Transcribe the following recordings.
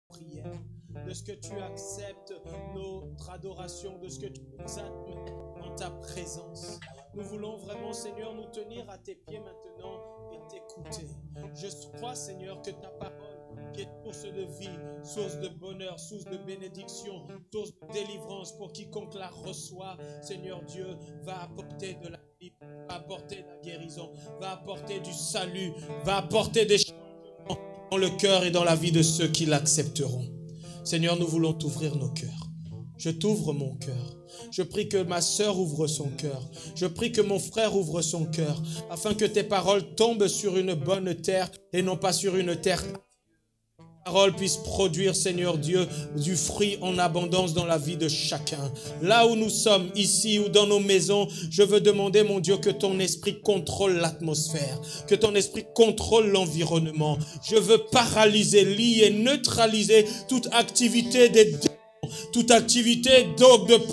prière, de ce que tu acceptes notre adoration, de ce que tu nous admets en ta présence. Nous voulons vraiment, Seigneur, nous tenir à tes pieds maintenant et t'écouter. Je crois, Seigneur, que ta parole, qui est source de vie, source de bonheur, source de bénédiction, source de délivrance pour quiconque la reçoit, Seigneur Dieu, va apporter de la vie, va apporter de la guérison, va apporter du salut, va apporter des changements dans le cœur et dans la vie de ceux qui l'accepteront. Seigneur, nous voulons t'ouvrir nos cœurs. Je t'ouvre mon cœur. Je prie que ma sœur ouvre son cœur. Je prie que mon frère ouvre son cœur, afin que tes paroles tombent sur une bonne terre et non pas sur une terre. Que ta parole puisse produire, Seigneur Dieu, du fruit en abondance dans la vie de chacun. Là où nous sommes, ici ou dans nos maisons, je veux demander, mon Dieu, que ton esprit contrôle l'atmosphère, que ton esprit contrôle l'environnement. Je veux paralyser, lier, neutraliser toute activité des démons, toute activité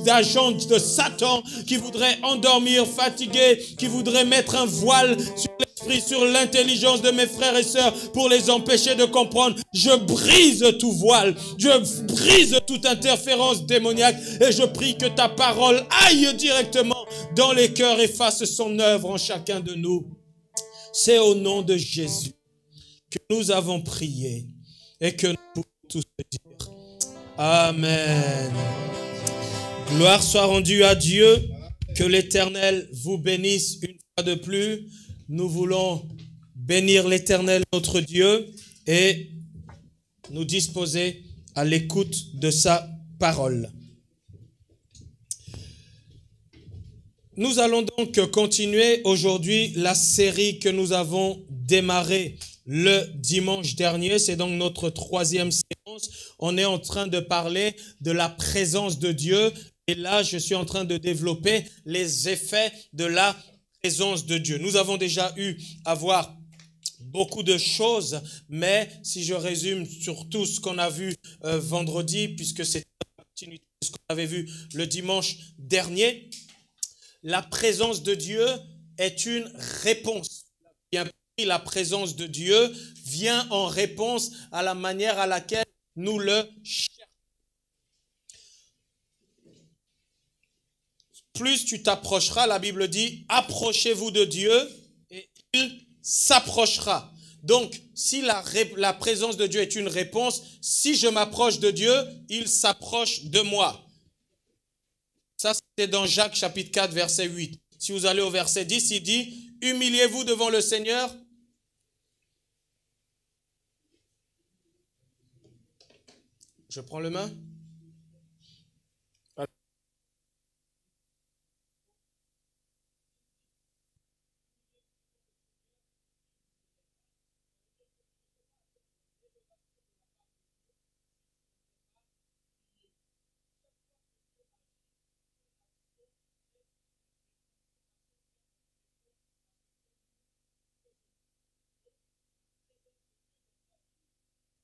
d'agents de Satan qui voudrait endormir, fatiguer, qui voudrait mettre un voile sur l'esprit, sur l'intelligence de mes frères et sœurs pour les empêcher de comprendre. Je brise tout voile, je brise toute interférence démoniaque et je prie que ta parole aille directement dans les cœurs et fasse son œuvre en chacun de nous. C'est au nom de Jésus que nous avons prié et que nous pouvons tous dire Amen. Gloire soit rendue à Dieu. Que l'Éternel vous bénisse une fois de plus. Nous voulons bénir l'Éternel notre Dieu et nous disposer à l'écoute de sa parole. Nous allons donc continuer aujourd'hui la série que nous avons démarrée le dimanche dernier. C'est donc notre 3e séance. On est en train de parler de la présence de Dieu. Et là, je suis en train de développer les effets de la présence de Dieu. Nous avons déjà eu à voir beaucoup de choses, mais si je résume sur tout ce qu'on a vu vendredi, puisque c'est la continuité de ce qu'on avait vu le dimanche dernier, la présence de Dieu est une réponse. La présence de Dieu vient en réponse à la manière à laquelle nous le cherchons. Plus tu t'approcheras, la Bible dit, approchez-vous de Dieu et il s'approchera. Donc, si la présence de Dieu est une réponse, si je m'approche de Dieu, il s'approche de moi. Ça, c'est dans Jacques chapitre 4, verset 8. Si vous allez au verset 10, il dit, humiliez-vous devant le Seigneur. Je prends le main.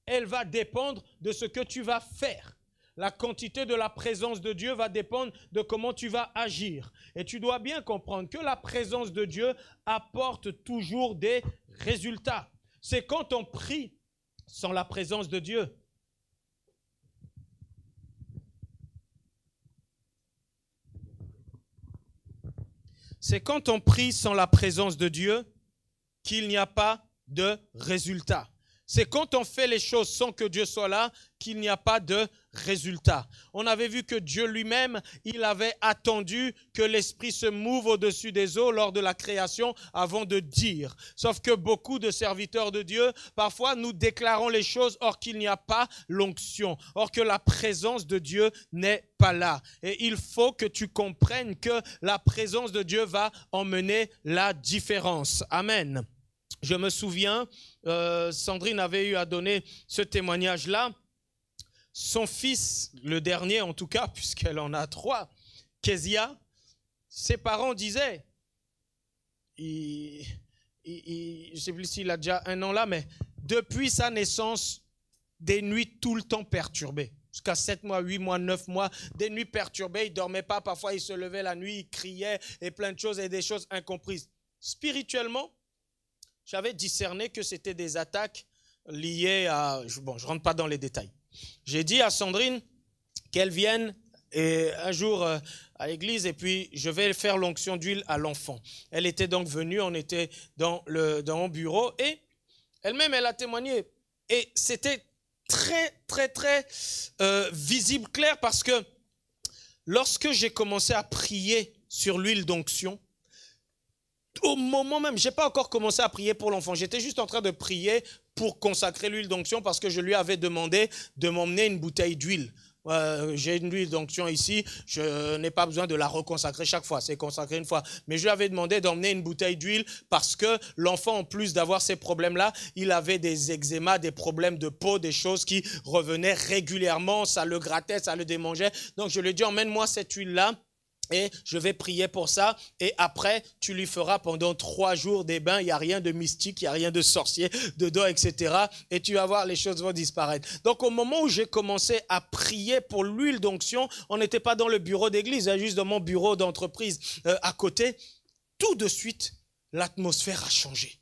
Elle va dépendre de ce que tu vas faire. La quantité de la présence de Dieu va dépendre de comment tu vas agir. Et tu dois bien comprendre que la présence de Dieu apporte toujours des résultats. C'est quand on prie sans la présence de Dieu. C'est quand on prie sans la présence de Dieu qu'il n'y a pas de résultat. C'est quand on fait les choses sans que Dieu soit là qu'il n'y a pas de résultat. On avait vu que Dieu lui-même, il avait attendu que l'Esprit se mouve au-dessus des eaux lors de la création avant de dire. Sauf que beaucoup de serviteurs de Dieu, parfois nous déclarons les choses or qu'il n'y a pas l'onction, or que la présence de Dieu n'est pas là. Et il faut que tu comprennes que la présence de Dieu va emmener la différence. Amen. Je me souviens, Sandrine avait eu à donner ce témoignage-là. Son fils, le dernier en tout cas, puisqu'elle en a 3, Kezia, ses parents disaient, je ne sais plus s'il a déjà 1 an là, mais depuis sa naissance, des nuits tout le temps perturbées. Jusqu'à 7 mois, 8 mois, 9 mois, des nuits perturbées, il ne dormait pas, parfois il se levait la nuit, il criait et plein de choses et des choses incomprises. Spirituellement, j'avais discerné que c'était des attaques liées à... Bon, je ne rentre pas dans les détails. J'ai dit à Sandrine qu'elle vienne un jour à l'église et puis je vais faire l'onction d'huile à l'enfant. Elle était donc venue, on était dans mon bureau et elle-même, elle a témoigné. Et c'était très visible, clair, parce que lorsque j'ai commencé à prier sur l'huile d'onction, au moment même, je n'ai pas encore commencé à prier pour l'enfant. J'étais juste en train de prier pour consacrer l'huile d'onction parce que je lui avais demandé de m'emmener une bouteille d'huile. J'ai une huile d'onction ici, je n'ai pas besoin de la reconsacrer chaque fois, c'est consacré une fois. Mais je lui avais demandé d'emmener une bouteille d'huile parce que l'enfant, en plus d'avoir ces problèmes-là, il avait des eczémas, des problèmes de peau, des choses qui revenaient régulièrement, ça le grattait, ça le démangeait. Donc je lui ai dit, emmène-moi cette huile-là. Et je vais prier pour ça. Et après, tu lui feras pendant 3 jours des bains. Il n'y a rien de mystique, il n'y a rien de sorcier dedans, etc. Et tu vas voir, les choses vont disparaître. Donc, au moment où j'ai commencé à prier pour l'huile d'onction, on n'était pas dans le bureau d'église, juste dans mon bureau d'entreprise à côté. Tout de suite, l'atmosphère a changé.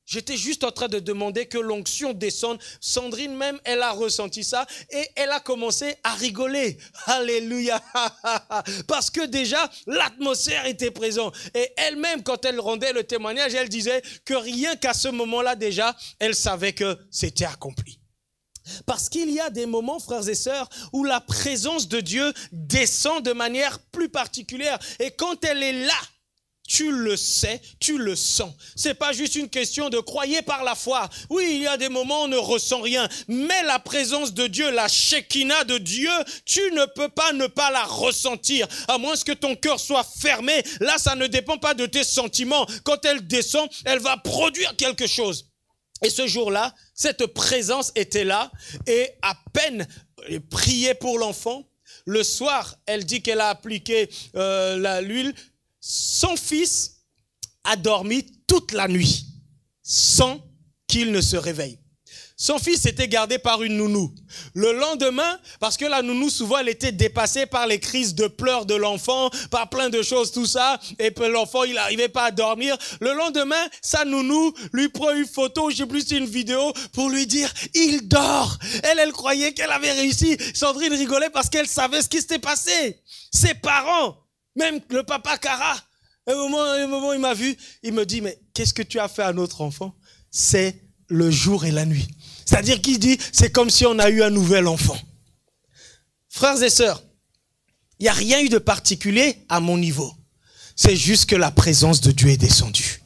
J'étais juste en train de demander que l'onction descende. Sandrine même, elle a ressenti ça et elle a commencé à rigoler. Alléluia. Parce que déjà, l'atmosphère était présente. Et elle-même, quand elle rendait le témoignage, elle disait que rien qu'à ce moment-là déjà, elle savait que c'était accompli. Parce qu'il y a des moments, frères et sœurs, où la présence de Dieu descend de manière plus particulière. Et quand elle est là, tu le sais, tu le sens. C'est pas juste une question de croyer par la foi. Oui, il y a des moments où on ne ressent rien. Mais la présence de Dieu, la Shekinah de Dieu, tu ne peux pas ne pas la ressentir. À moins que ton cœur soit fermé. Là, ça ne dépend pas de tes sentiments. Quand elle descend, elle va produire quelque chose. Et ce jour-là, cette présence était là. Et à peine prié pour l'enfant. Le soir, elle dit qu'elle a appliqué l'huile. Son fils a dormi toute la nuit sans qu'il ne se réveille. Son fils était gardé par une nounou. Le lendemain, parce que la nounou, souvent, elle était dépassée par les crises de pleurs de l'enfant, par plein de choses, tout ça, et puis l'enfant, il n'arrivait pas à dormir. Le lendemain, sa nounou lui prend une photo, j'ai plus une vidéo, pour lui dire, il dort. Elle croyait qu'elle avait réussi. Sandrine rigolait parce qu'elle savait ce qui s'était passé. Ses parents, même le papa Cara, un moment, il m'a vu, il me dit, mais qu'est-ce que tu as fait à notre enfant? C'est le jour et la nuit. C'est-à-dire qu'il dit, c'est comme si on a eu un nouvel enfant. Frères et sœurs, il n'y a rien eu de particulier à mon niveau. C'est juste que la présence de Dieu est descendue.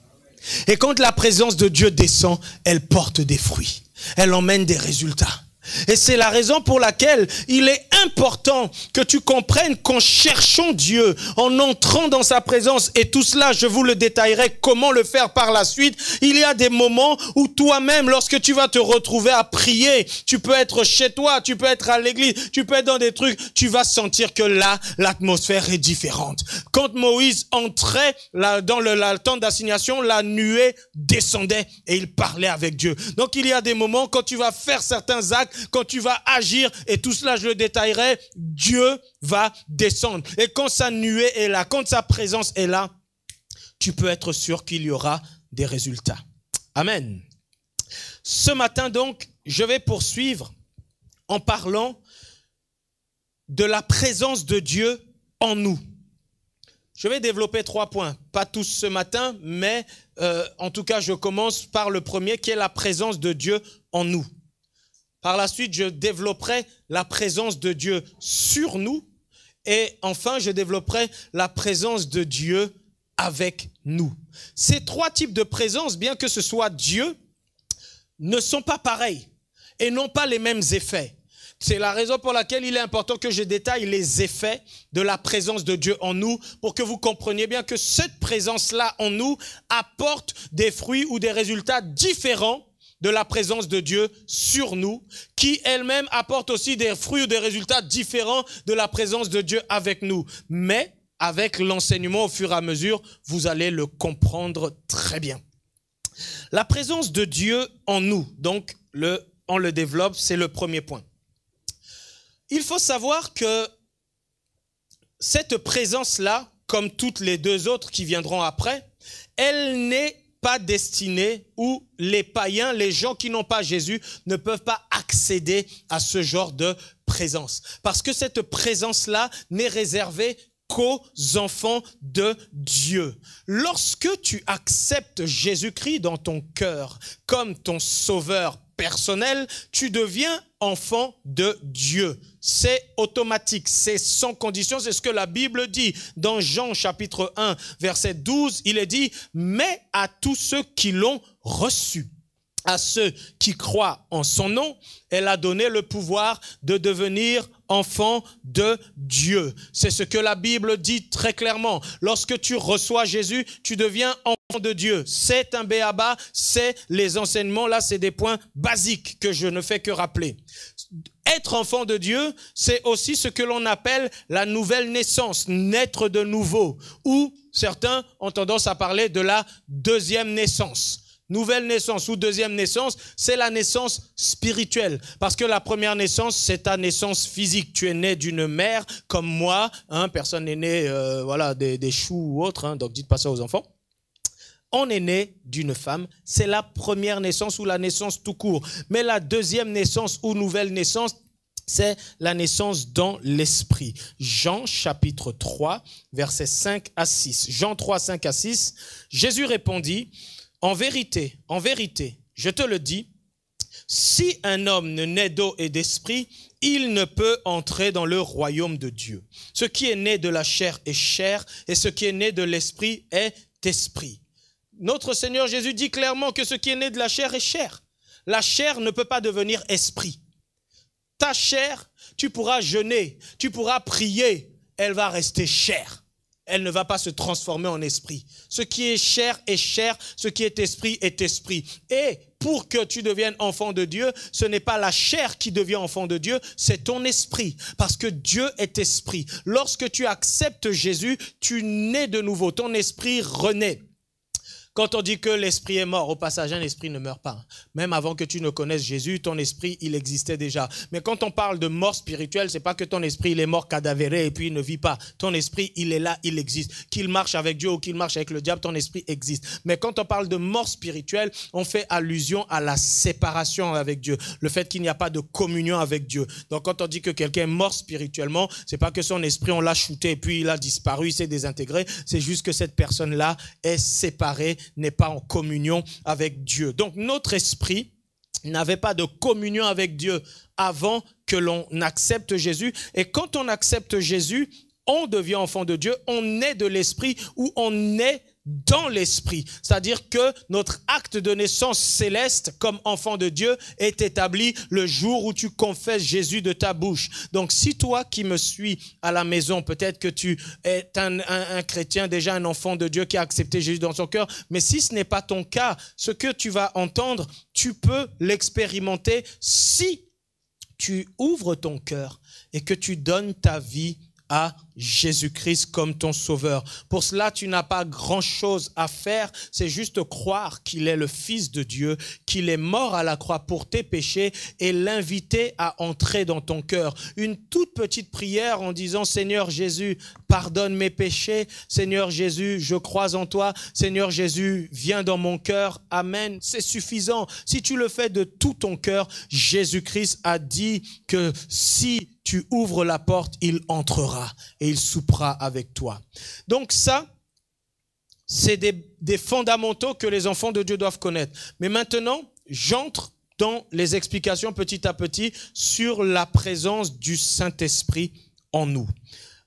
Et quand la présence de Dieu descend, elle porte des fruits. Elle emmène des résultats. Et c'est la raison pour laquelle il est important que tu comprennes qu'en cherchant Dieu, en entrant dans sa présence, et tout cela, je vous le détaillerai comment le faire par la suite, il y a des moments où toi-même, lorsque tu vas te retrouver à prier, tu peux être chez toi, tu peux être à l'église, tu peux être dans des trucs, tu vas sentir que là, l'atmosphère est différente. Quand Moïse entrait dans la tente d'assignation, la nuée descendait et il parlait avec Dieu. Donc il y a des moments quand tu vas faire certains actes, quand tu vas agir, et tout cela je le détaillerai, Dieu va descendre. Et quand sa nuée est là, quand sa présence est là, tu peux être sûr qu'il y aura des résultats. Amen. Ce matin donc, je vais poursuivre en parlant de la présence de Dieu en nous. Je vais développer 3 points, pas tous ce matin, mais en tout cas je commence par le premier qui est la présence de Dieu en nous. Par la suite, je développerai la présence de Dieu sur nous. Et enfin, je développerai la présence de Dieu avec nous. Ces 3 types de présence, bien que ce soit Dieu, ne sont pas pareils et n'ont pas les mêmes effets. C'est la raison pour laquelle il est important que je détaille les effets de la présence de Dieu en nous pour que vous compreniez bien que cette présence-là en nous apporte des fruits ou des résultats différents de la présence de Dieu sur nous, qui elle-même apporte aussi des fruits ou des résultats différents de la présence de Dieu avec nous. Mais avec l'enseignement au fur et à mesure, vous allez le comprendre très bien. La présence de Dieu en nous, donc on le développe, c'est le premier point. Il faut savoir que cette présence-là, comme toutes les 2 autres qui viendront après, elle n'est pas destiné, où les païens, les gens qui n'ont pas Jésus, ne peuvent pas accéder à ce genre de présence. Parce que cette présence-là n'est réservée qu'aux enfants de Dieu. Lorsque tu acceptes Jésus-Christ dans ton cœur comme ton sauveur personnel, tu deviens enfant de Dieu. C'est automatique, c'est sans condition, c'est ce que la Bible dit. Dans Jean chapitre 1, verset 12, il est dit « Mais à tous ceux qui l'ont reçu, à ceux qui croient en son nom, elle a donné le pouvoir de devenir enfant de Dieu. » C'est ce que la Bible dit très clairement. Lorsque tu reçois Jésus, tu deviens enfant de Dieu. C'est un béaba, c'est les enseignements. Là, c'est des points basiques que je ne fais que rappeler. Être enfant de Dieu, c'est aussi ce que l'on appelle la nouvelle naissance, naître de nouveau. Ou certains ont tendance à parler de la deuxième naissance. Nouvelle naissance ou deuxième naissance, c'est la naissance spirituelle. Parce que la première naissance, c'est ta naissance physique. Tu es né d'une mère comme moi. Hein, personne n'est né voilà, des choux ou autres. Hein, donc dites pas ça aux enfants. On est né d'une femme. C'est la première naissance ou la naissance tout court. Mais la deuxième naissance ou nouvelle naissance, c'est la naissance dans l'esprit. Jean chapitre 3, versets 5 à 6. Jean 3, 5 à 6. Jésus répondit: en vérité, je te le dis, si un homme ne naît d'eau et d'esprit, il ne peut entrer dans le royaume de Dieu. Ce qui est né de la chair est chair, et ce qui est né de l'esprit est esprit. Notre Seigneur Jésus dit clairement que ce qui est né de la chair est chair. La chair ne peut pas devenir esprit. Ta chair, tu pourras jeûner, tu pourras prier, elle va rester chair. Elle ne va pas se transformer en esprit. Ce qui est chair, ce qui est esprit est esprit. Et pour que tu deviennes enfant de Dieu, ce n'est pas la chair qui devient enfant de Dieu, c'est ton esprit. Parce que Dieu est esprit. Lorsque tu acceptes Jésus, tu nais de nouveau. Ton esprit renaît. Quand on dit que l'esprit est mort, au passage, un esprit ne meurt pas. Même avant que tu ne connaisses Jésus, ton esprit, il existait déjà. Mais quand on parle de mort spirituelle, c'est pas que ton esprit, il est mort cadavéré et puis il ne vit pas. Ton esprit, il est là, il existe. Qu'il marche avec Dieu ou qu'il marche avec le diable, ton esprit existe. Mais quand on parle de mort spirituelle, on fait allusion à la séparation avec Dieu. Le fait qu'il n'y a pas de communion avec Dieu. Donc quand on dit que quelqu'un est mort spirituellement, c'est pas que son esprit, on l'a shooté et puis il a disparu, il s'est désintégré. C'est juste que cette personne-là est séparée, n'est pas en communion avec Dieu. Donc notre esprit n'avait pas de communion avec Dieu avant que l'on accepte Jésus. Et quand on accepte Jésus, on devient enfant de Dieu, on naît de l'esprit ou on naît dans l'esprit. C'est-à-dire que notre acte de naissance céleste comme enfant de Dieu est établi le jour où tu confesses Jésus de ta bouche. Donc si toi qui me suis à la maison, peut-être que tu es un chrétien, déjà un enfant de Dieu qui a accepté Jésus dans son cœur, mais si ce n'est pas ton cas, ce que tu vas entendre, tu peux l'expérimenter si tu ouvres ton cœur et que tu donnes ta vie à Jésus-Christ comme ton sauveur. Pour cela, tu n'as pas grand-chose à faire, c'est juste croire qu'il est le Fils de Dieu, qu'il est mort à la croix pour tes péchés et l'inviter à entrer dans ton cœur. Une toute petite prière en disant: Seigneur Jésus, pardonne mes péchés. Seigneur Jésus, je crois en toi. Seigneur Jésus, viens dans mon cœur. Amen. C'est suffisant. Si tu le fais de tout ton cœur, Jésus-Christ a dit que si tu ouvres la porte, il entrera et il soupera avec toi. Donc ça, c'est des fondamentaux que les enfants de Dieu doivent connaître. Mais maintenant, j'entre dans les explications petit à petit sur la présence du Saint-Esprit en nous.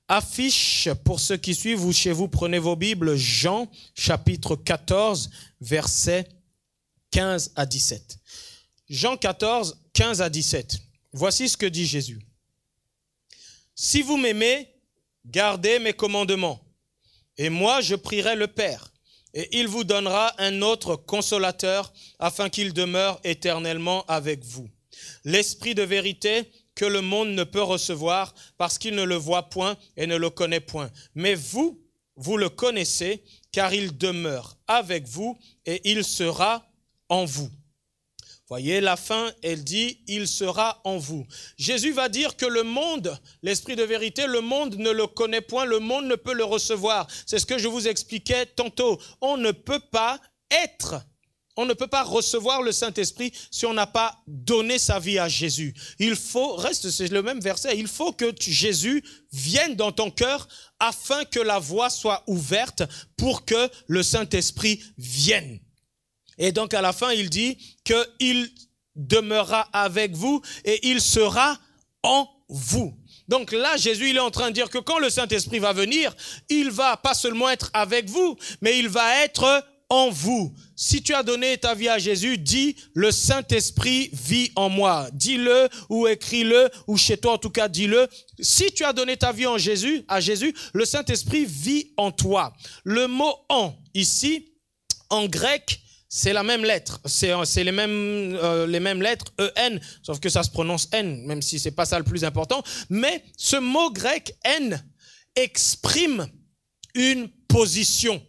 Affiche, pour ceux qui suivent ou chez vous, prenez vos Bibles, Jean chapitre 14, versets 15 à 17. Jean 14, 15 à 17. Voici ce que dit Jésus. Si vous m'aimez, gardez mes commandements. Et moi, je prierai le Père. Et il vous donnera un autre consolateur afin qu'il demeure éternellement avec vous. L'Esprit de vérité que le monde ne peut recevoir parce qu'il ne le voit point et ne le connaît point. Mais vous, vous le connaissez car il demeure avec vous et il sera en vous. Voyez, la fin, elle dit, il sera en vous. Jésus va dire que le monde, l'Esprit de vérité, le monde ne le connaît point, le monde ne peut le recevoir. C'est ce que je vous expliquais tantôt. On ne peut pas être. On ne peut pas recevoir le Saint-Esprit si on n'a pas donné sa vie à Jésus. Il faut, c'est le même verset, il faut que Jésus vienne dans ton cœur afin que la voie soit ouverte pour que le Saint-Esprit vienne. Et donc à la fin, il dit qu'il demeurera avec vous et il sera en vous. Donc là, Jésus, il est en train de dire que quand le Saint-Esprit va venir, il va pas seulement être avec vous, mais il va être en vous. Si tu as donné ta vie à Jésus, dis le Saint-Esprit vit en moi. Dis-le ou écris-le ou chez toi en tout cas dis-le. Si tu as donné ta vie à Jésus, le Saint-Esprit vit en toi. Le mot en ici en grec, c'est la même lettre. C'est les mêmes lettres en, sauf que ça se prononce n, même si c'est pas ça le plus important. Mais ce mot grec n exprime une position.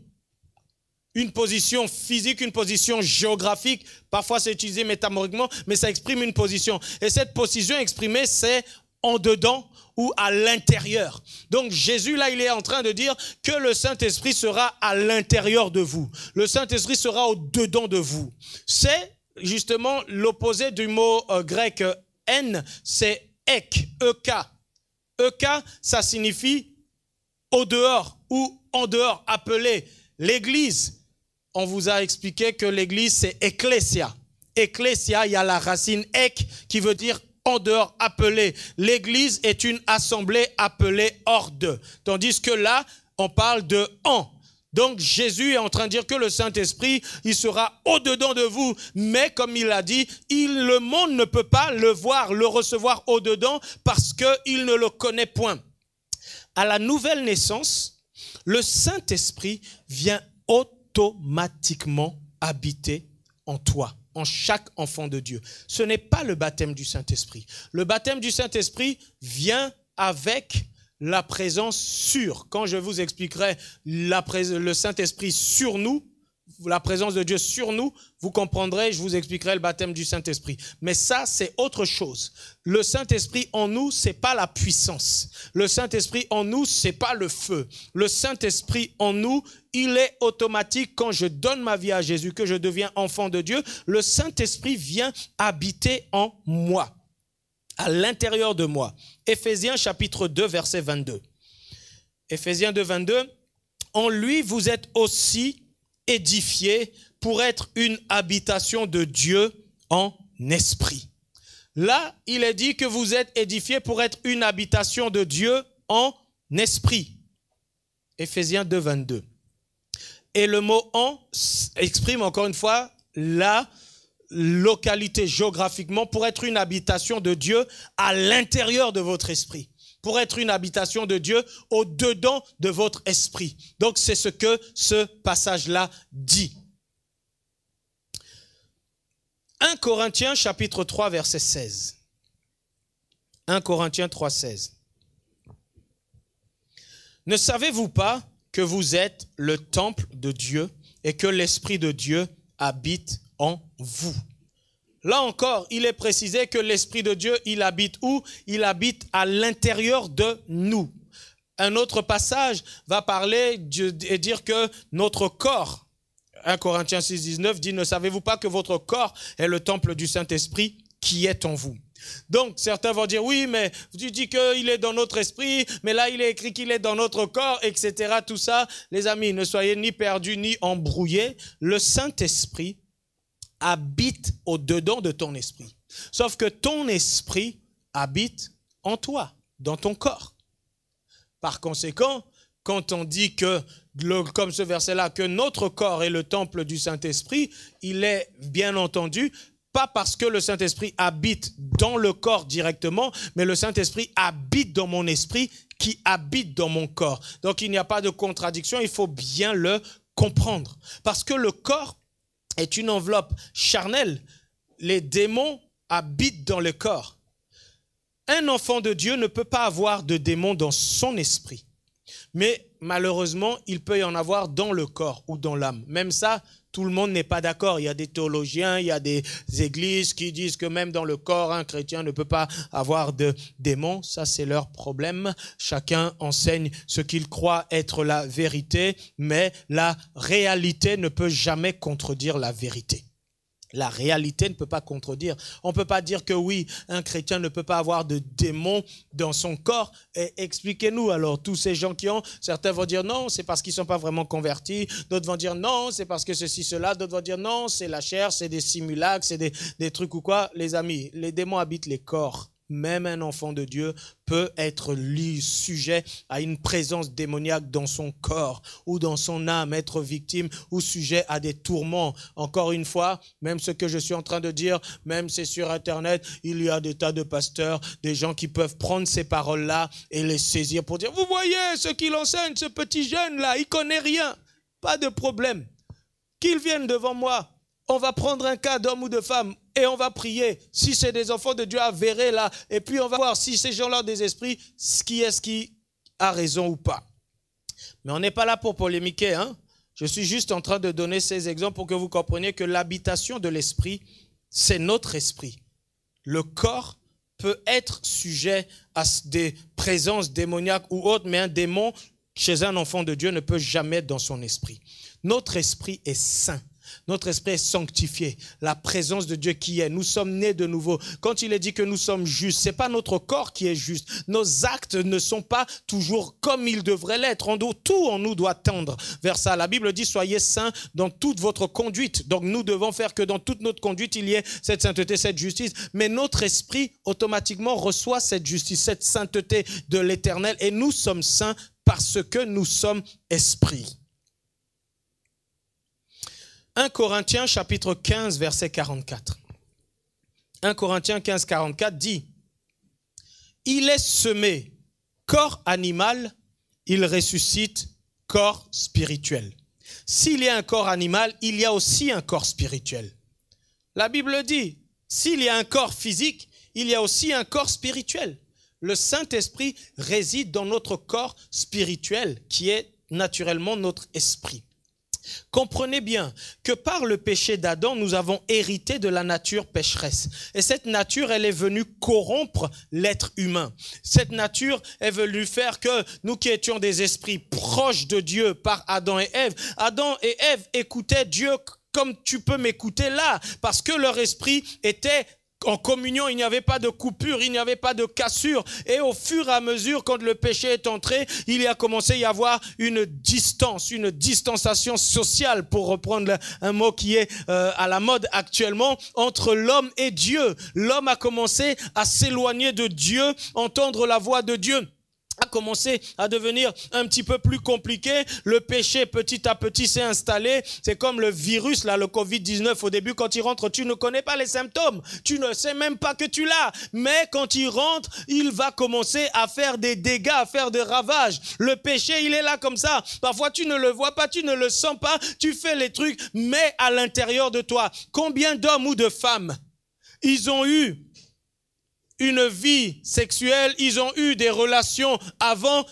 Une position physique, une position géographique. Parfois, c'est utilisé métaphoriquement, mais ça exprime une position. Et cette position exprimée, c'est en dedans ou à l'intérieur. Donc, Jésus, là, il est en train de dire que le Saint-Esprit sera à l'intérieur de vous. Le Saint-Esprit sera au-dedans de vous. C'est justement l'opposé du mot grec en, c'est ek, eka. Eka, ça signifie au dehors ou en dehors, appelé. L'Église, on vous a expliqué que l'Église, c'est ecclesia. Ecclesia, il y a la racine ek qui veut dire en dehors, appelé. L'Église est une assemblée appelée hors de. Tandis que là, on parle de en. Donc Jésus est en train de dire que le Saint-Esprit, il sera au-dedans de vous. Mais comme il a dit, le monde ne peut pas le voir, le recevoir au-dedans parce qu'il ne le connaît point. À la nouvelle naissance, le Saint-Esprit vient automatiquement habiter en toi, en chaque enfant de Dieu. Ce n'est pas le baptême du Saint-Esprit. Le baptême du Saint-Esprit vient avec la présence sûre. Quand je vous expliquerai le Saint-Esprit sur nous, la présence de Dieu sur nous, vous comprendrez, je vous expliquerai le baptême du Saint-Esprit. Mais ça, c'est autre chose. Le Saint-Esprit en nous, c'est pas la puissance. Le Saint-Esprit en nous, c'est pas le feu. Le Saint-Esprit en nous, il est automatique quand je donne ma vie à Jésus, que je deviens enfant de Dieu. Le Saint-Esprit vient habiter en moi, à l'intérieur de moi. Éphésiens chapitre 2, verset 22. Éphésiens 2, 22. En lui, vous êtes aussi édifié pour être une habitation de Dieu en esprit. Là, il est dit que vous êtes édifié pour être une habitation de Dieu en esprit. Éphésiens 2, 22. Et le mot « en » exprime encore une fois la localité géographiquement pour être une habitation de Dieu à l'intérieur de votre esprit. Pour être une habitation de Dieu au-dedans de votre esprit. Donc, c'est ce que ce passage-là dit. 1 Corinthiens chapitre 3, verset 16. 1 Corinthiens 3, 16. Ne savez-vous pas que vous êtes le temple de Dieu et que l'Esprit de Dieu habite en vous? Là encore, il est précisé que l'Esprit de Dieu, il habite où? Il habite à l'intérieur de nous. Un autre passage va parler et dire que notre corps, 1 Corinthiens 6, 19, dit « Ne savez-vous pas que votre corps est le temple du Saint-Esprit qui est en vous ?» Donc, certains vont dire « Oui, mais tu dis qu'il est dans notre esprit, mais là, il est écrit qu'il est dans notre corps, etc. » Tout ça, les amis, ne soyez ni perdus ni embrouillés. Le Saint-Esprit habite au-dedans de ton esprit. Sauf que ton esprit habite en toi, dans ton corps. Par conséquent, quand on dit que, comme ce verset-là, que notre corps est le temple du Saint-Esprit, il est bien entendu pas parce que le Saint-Esprit habite dans le corps directement, mais le Saint-Esprit habite dans mon esprit qui habite dans mon corps. Donc il n'y a pas de contradiction, il faut bien le comprendre. Parce que le corps est une enveloppe charnelle. Les démons habitent dans le corps. Un enfant de Dieu ne peut pas avoir de démons dans son esprit. Mais malheureusement, il peut y en avoir dans le corps ou dans l'âme. Même ça, tout le monde n'est pas d'accord. Il y a des théologiens, il y a des églises qui disent que même dans le corps, un chrétien ne peut pas avoir de démons. Ça, c'est leur problème. Chacun enseigne ce qu'il croit être la vérité, mais la réalité ne peut jamais contredire la vérité. La réalité ne peut pas contredire. On ne peut pas dire que oui, un chrétien ne peut pas avoir de démons dans son corps. Et expliquez-nous alors, tous ces gens qui ont, certains vont dire non, c'est parce qu'ils ne sont pas vraiment convertis. D'autres vont dire non, c'est parce que ceci, cela. D'autres vont dire non, c'est la chair, c'est des simulacres, c'est des trucs ou quoi. Les amis, les démons habitent les corps. Même un enfant de Dieu peut être sujet à une présence démoniaque dans son corps ou dans son âme, être victime ou sujet à des tourments. Encore une fois, même ce que je suis en train de dire, même c'est sur Internet, il y a des tas de pasteurs, des gens qui peuvent prendre ces paroles-là et les saisir pour dire « Vous voyez ce qu'il enseigne, ce petit jeune-là, il connaît rien. » Pas de problème. Qu'il vienne devant moi. On va prendre un cas d'homme ou de femme et on va prier. Si c'est des enfants de Dieu avérés là, et puis on va voir si ces gens-là ont des esprits, qui a raison ou pas. Mais on n'est pas là pour polémiquer. Hein? Je suis juste en train de donner ces exemples pour que vous compreniez que l'habitation de l'esprit, c'est notre esprit. Le corps peut être sujet à des présences démoniaques ou autres, mais un démon chez un enfant de Dieu ne peut jamais être dans son esprit. Notre esprit est saint. Notre esprit est sanctifié. La présence de Dieu qui est. Nous sommes nés de nouveau. Quand il est dit que nous sommes justes, ce n'est pas notre corps qui est juste. Nos actes ne sont pas toujours comme ils devraient l'être. Tout en nous doit tendre vers ça. La Bible dit, soyez saints dans toute votre conduite. Donc nous devons faire que dans toute notre conduite, il y ait cette sainteté, cette justice. Mais notre esprit, automatiquement, reçoit cette justice, cette sainteté de l'Éternel. Et nous sommes saints parce que nous sommes esprits. 1 Corinthiens chapitre 15 verset 44. 1 Corinthiens 15 44 dit « Il est semé corps animal, il ressuscite corps spirituel. S'il y a un corps animal, il y a aussi un corps spirituel. » La Bible dit, s'il y a un corps physique, il y a aussi un corps spirituel. Le Saint-Esprit réside dans notre corps spirituel qui est naturellement notre esprit. Comprenez bien que par le péché d'Adam, nous avons hérité de la nature pécheresse. Et cette nature, elle est venue corrompre l'être humain. Cette nature est venue faire que nous qui étions des esprits proches de Dieu par Adam et Ève écoutaient Dieu comme tu peux m'écouter là, parce que leur esprit était en communion, il n'y avait pas de coupure, il n'y avait pas de cassure. Et au fur et à mesure, quand le péché est entré, il y a commencé à y avoir une distance, une distanciation sociale, pour reprendre un mot qui est à la mode actuellement, entre l'homme et Dieu. L'homme a commencé à s'éloigner de Dieu, entendre la voix de Dieu a commencé à devenir un petit peu plus compliqué. Le péché petit à petit s'est installé. C'est comme le virus, là, le Covid-19. Au début, quand il rentre, tu ne connais pas les symptômes. Tu ne sais même pas que tu l'as. Mais quand il rentre, il va commencer à faire des dégâts, à faire des ravages. Le péché, il est là comme ça. Parfois, tu ne le vois pas, tu ne le sens pas. Tu fais les trucs, mais à l'intérieur de toi, combien d'hommes ou de femmes, ils ont eu une vie sexuelle, ils ont eu des relations avant,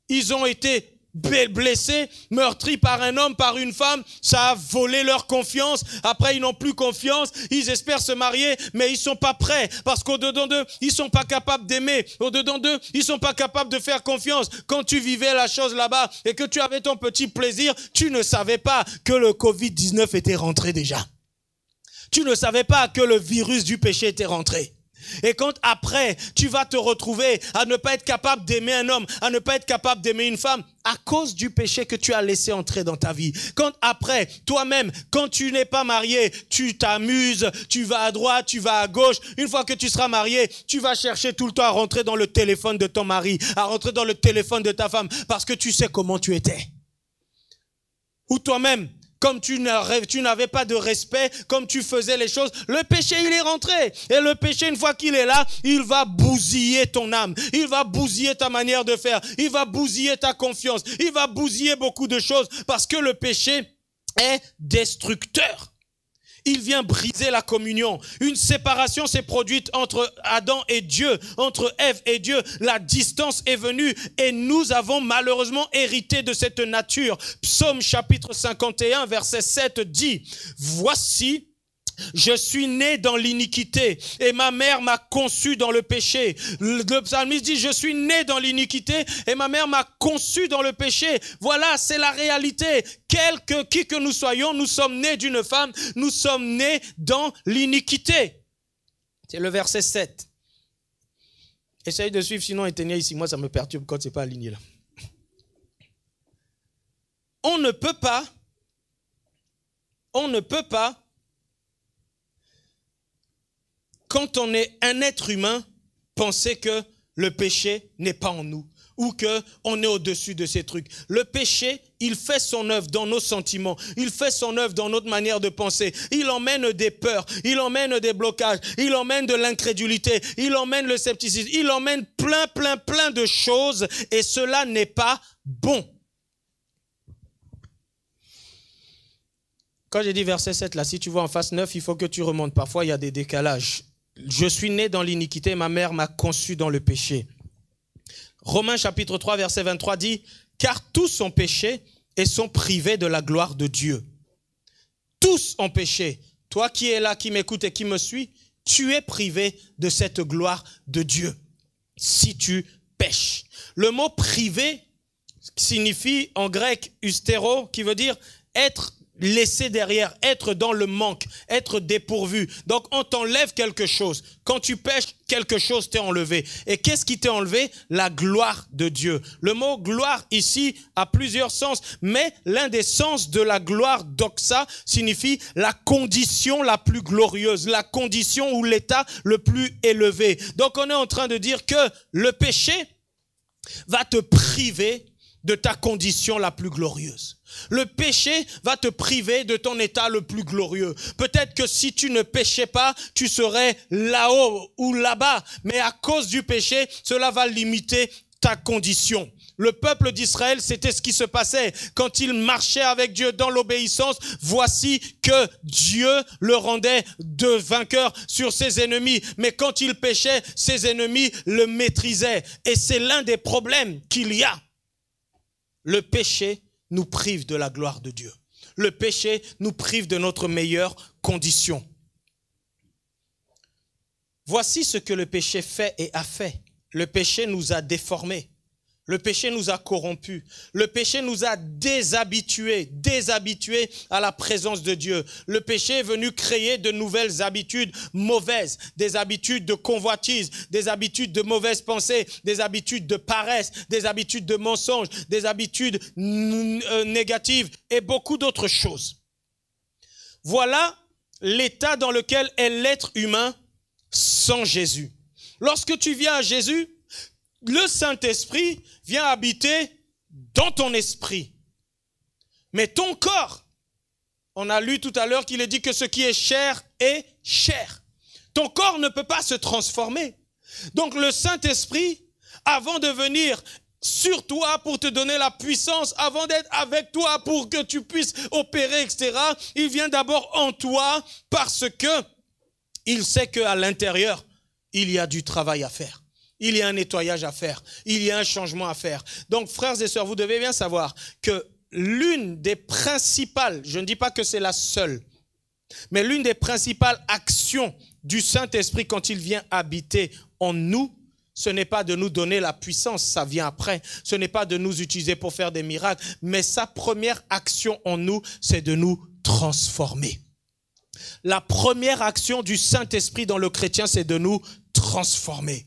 ils ont été blessés, meurtris par un homme, par une femme, ça a volé leur confiance. Après, ils n'ont plus confiance, ils espèrent se marier, mais ils sont pas prêts, parce qu'au-dedans d'eux, ils sont pas capables d'aimer. Au-dedans d'eux, ils sont pas capables de faire confiance. Quand tu vivais la chose là-bas et que tu avais ton petit plaisir, tu ne savais pas que le Covid-19 était rentré déjà. Tu ne savais pas que le virus du péché était rentré. Et quand après, tu vas te retrouver à ne pas être capable d'aimer un homme, à ne pas être capable d'aimer une femme, à cause du péché que tu as laissé entrer dans ta vie. Quand après, toi-même, quand tu n'es pas marié, tu t'amuses, tu vas à droite, tu vas à gauche. Une fois que tu seras marié, tu vas chercher tout le temps à rentrer dans le téléphone de ton mari, à rentrer dans le téléphone de ta femme, parce que tu sais comment tu étais. Ou toi-même, comme tu n'avais pas de respect, comme tu faisais les choses, le péché, il est rentré. Et le péché, une fois qu'il est là, il va bousiller ton âme. Il va bousiller ta manière de faire. Il va bousiller ta confiance. Il va bousiller beaucoup de choses parce que le péché est destructeur. il vient briser la communion. Une séparation s'est produite entre Adam et Dieu, entre Ève et Dieu. La distance est venue et nous avons malheureusement hérité de cette nature. Psaume chapitre 51, verset 7 dit, « Voici, je suis né dans l'iniquité et ma mère m'a conçu dans le péché. » Le psalmiste dit, je suis né dans l'iniquité et ma mère m'a conçu dans le péché. Voilà, c'est la réalité. Qui que nous soyons, nous sommes nés d'une femme, nous sommes nés dans l'iniquité. C'est le verset 7. Essaye de suivre, sinon éteignez ici. Moi, ça me perturbe quand c'est pas aligné là. On ne peut pas, quand on est un être humain, penser que le péché n'est pas en nous ou qu'on est au-dessus de ces trucs. Le péché, il fait son œuvre dans nos sentiments, il fait son œuvre dans notre manière de penser. Il emmène des peurs, il emmène des blocages, il emmène de l'incrédulité, il emmène le scepticisme, il emmène plein de choses et cela n'est pas bon. Quand j'ai dit verset 7, là, si tu vois en face 9, il faut que tu remontes. Parfois, il y a des décalages. Je suis né dans l'iniquité, ma mère m'a conçu dans le péché. Romains chapitre 3, verset 23 dit, « Car tous ont péché et sont privés de la gloire de Dieu. » Tous ont péché. Toi qui es là, qui m'écoutes et qui me suis, tu es privé de cette gloire de Dieu si tu pêches. Le mot « privé » signifie en grec « ustero » qui veut dire être laissé derrière, être dans le manque, être dépourvu. Donc on t'enlève quelque chose. Quand tu pêches, quelque chose t'est enlevé. Et qu'est-ce qui t'est enlevé? La gloire de Dieu. Le mot gloire ici a plusieurs sens, mais l'un des sens de la gloire doxa signifie la condition la plus glorieuse, la condition ou l'état le plus élevé. Donc on est en train de dire que le péché va te priver de ta condition la plus glorieuse. Le péché va te priver de ton état le plus glorieux. Peut-être que si tu ne péchais pas, tu serais là-haut ou là-bas. Mais à cause du péché, cela va limiter ta condition. Le peuple d'Israël, c'était ce qui se passait. Quand il marchait avec Dieu dans l'obéissance, voici que Dieu le rendait de vainqueur sur ses ennemis. Mais quand il péchait, ses ennemis le maîtrisaient. Et c'est l'un des problèmes qu'il y a. Le péché nous prive de la gloire de Dieu. Le péché nous prive de notre meilleure condition. Voici ce que le péché fait et a fait. Le péché nous a déformés. Le péché nous a corrompus. Le péché nous a déshabitués à la présence de Dieu. Le péché est venu créer de nouvelles habitudes mauvaises, des habitudes de convoitise, des habitudes de mauvaises pensées, des habitudes de paresse, des habitudes de mensonges, des habitudes négatives et beaucoup d'autres choses. Voilà l'état dans lequel est l'être humain sans Jésus. Lorsque tu viens à Jésus, le Saint-Esprit vient habiter dans ton esprit. Mais ton corps, on a lu tout à l'heure qu'il est dit que ce qui est chair est chair. Ton corps ne peut pas se transformer. Donc le Saint-Esprit, avant de venir sur toi pour te donner la puissance, avant d'être avec toi pour que tu puisses opérer, etc., il vient d'abord en toi parce que il sait qu'à l'intérieur, il y a du travail à faire. Il y a un nettoyage à faire. Il y a un changement à faire. Donc, frères et sœurs, vous devez bien savoir que l'une des principales, je ne dis pas que c'est la seule, mais l'une des principales actions du Saint-Esprit quand il vient habiter en nous, ce n'est pas de nous donner la puissance, ça vient après. Ce n'est pas de nous utiliser pour faire des miracles, mais sa première action en nous, c'est de nous transformer. La première action du Saint-Esprit dans le chrétien, c'est de nous transformer.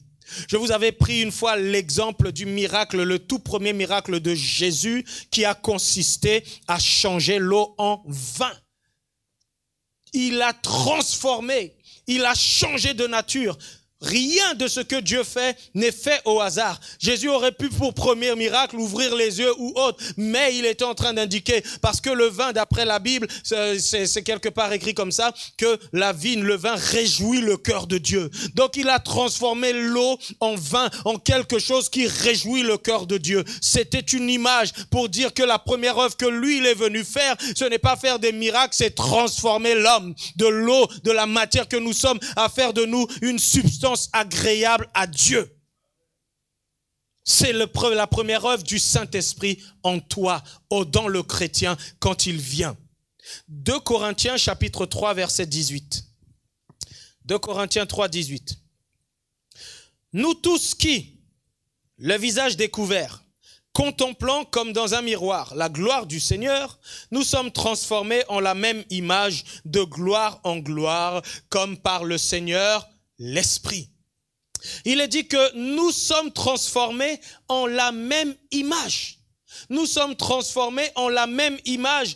Je vous avais pris une fois l'exemple du miracle, le tout premier miracle de Jésus qui a consisté à changer l'eau en vin. Il a transformé, il a changé de nature. Rien de ce que Dieu fait n'est fait au hasard. Jésus aurait pu pour premier miracle ouvrir les yeux ou autre, mais il était en train d'indiquer, parce que le vin, d'après la Bible, c'est quelque part écrit comme ça, que la vigne, le vin réjouit le cœur de Dieu. Donc il a transformé l'eau en vin, en quelque chose qui réjouit le cœur de Dieu. C'était une image pour dire que la première œuvre que lui, il est venu faire, ce n'est pas faire des miracles, c'est transformer l'homme de l'eau, de la matière que nous sommes, à faire de nous une substance agréable à Dieu. C'est la première œuvre du Saint-Esprit en toi, dans le chrétien, quand il vient. 2 Corinthiens chapitre 3, verset 18. 2 Corinthiens 3, 18. Nous tous qui, le visage découvert, contemplant comme dans un miroir la gloire du Seigneur, nous sommes transformés en la même image de gloire en gloire, comme par le Seigneur l'Esprit. Il est dit que nous sommes transformés en la même image. Nous sommes transformés en la même image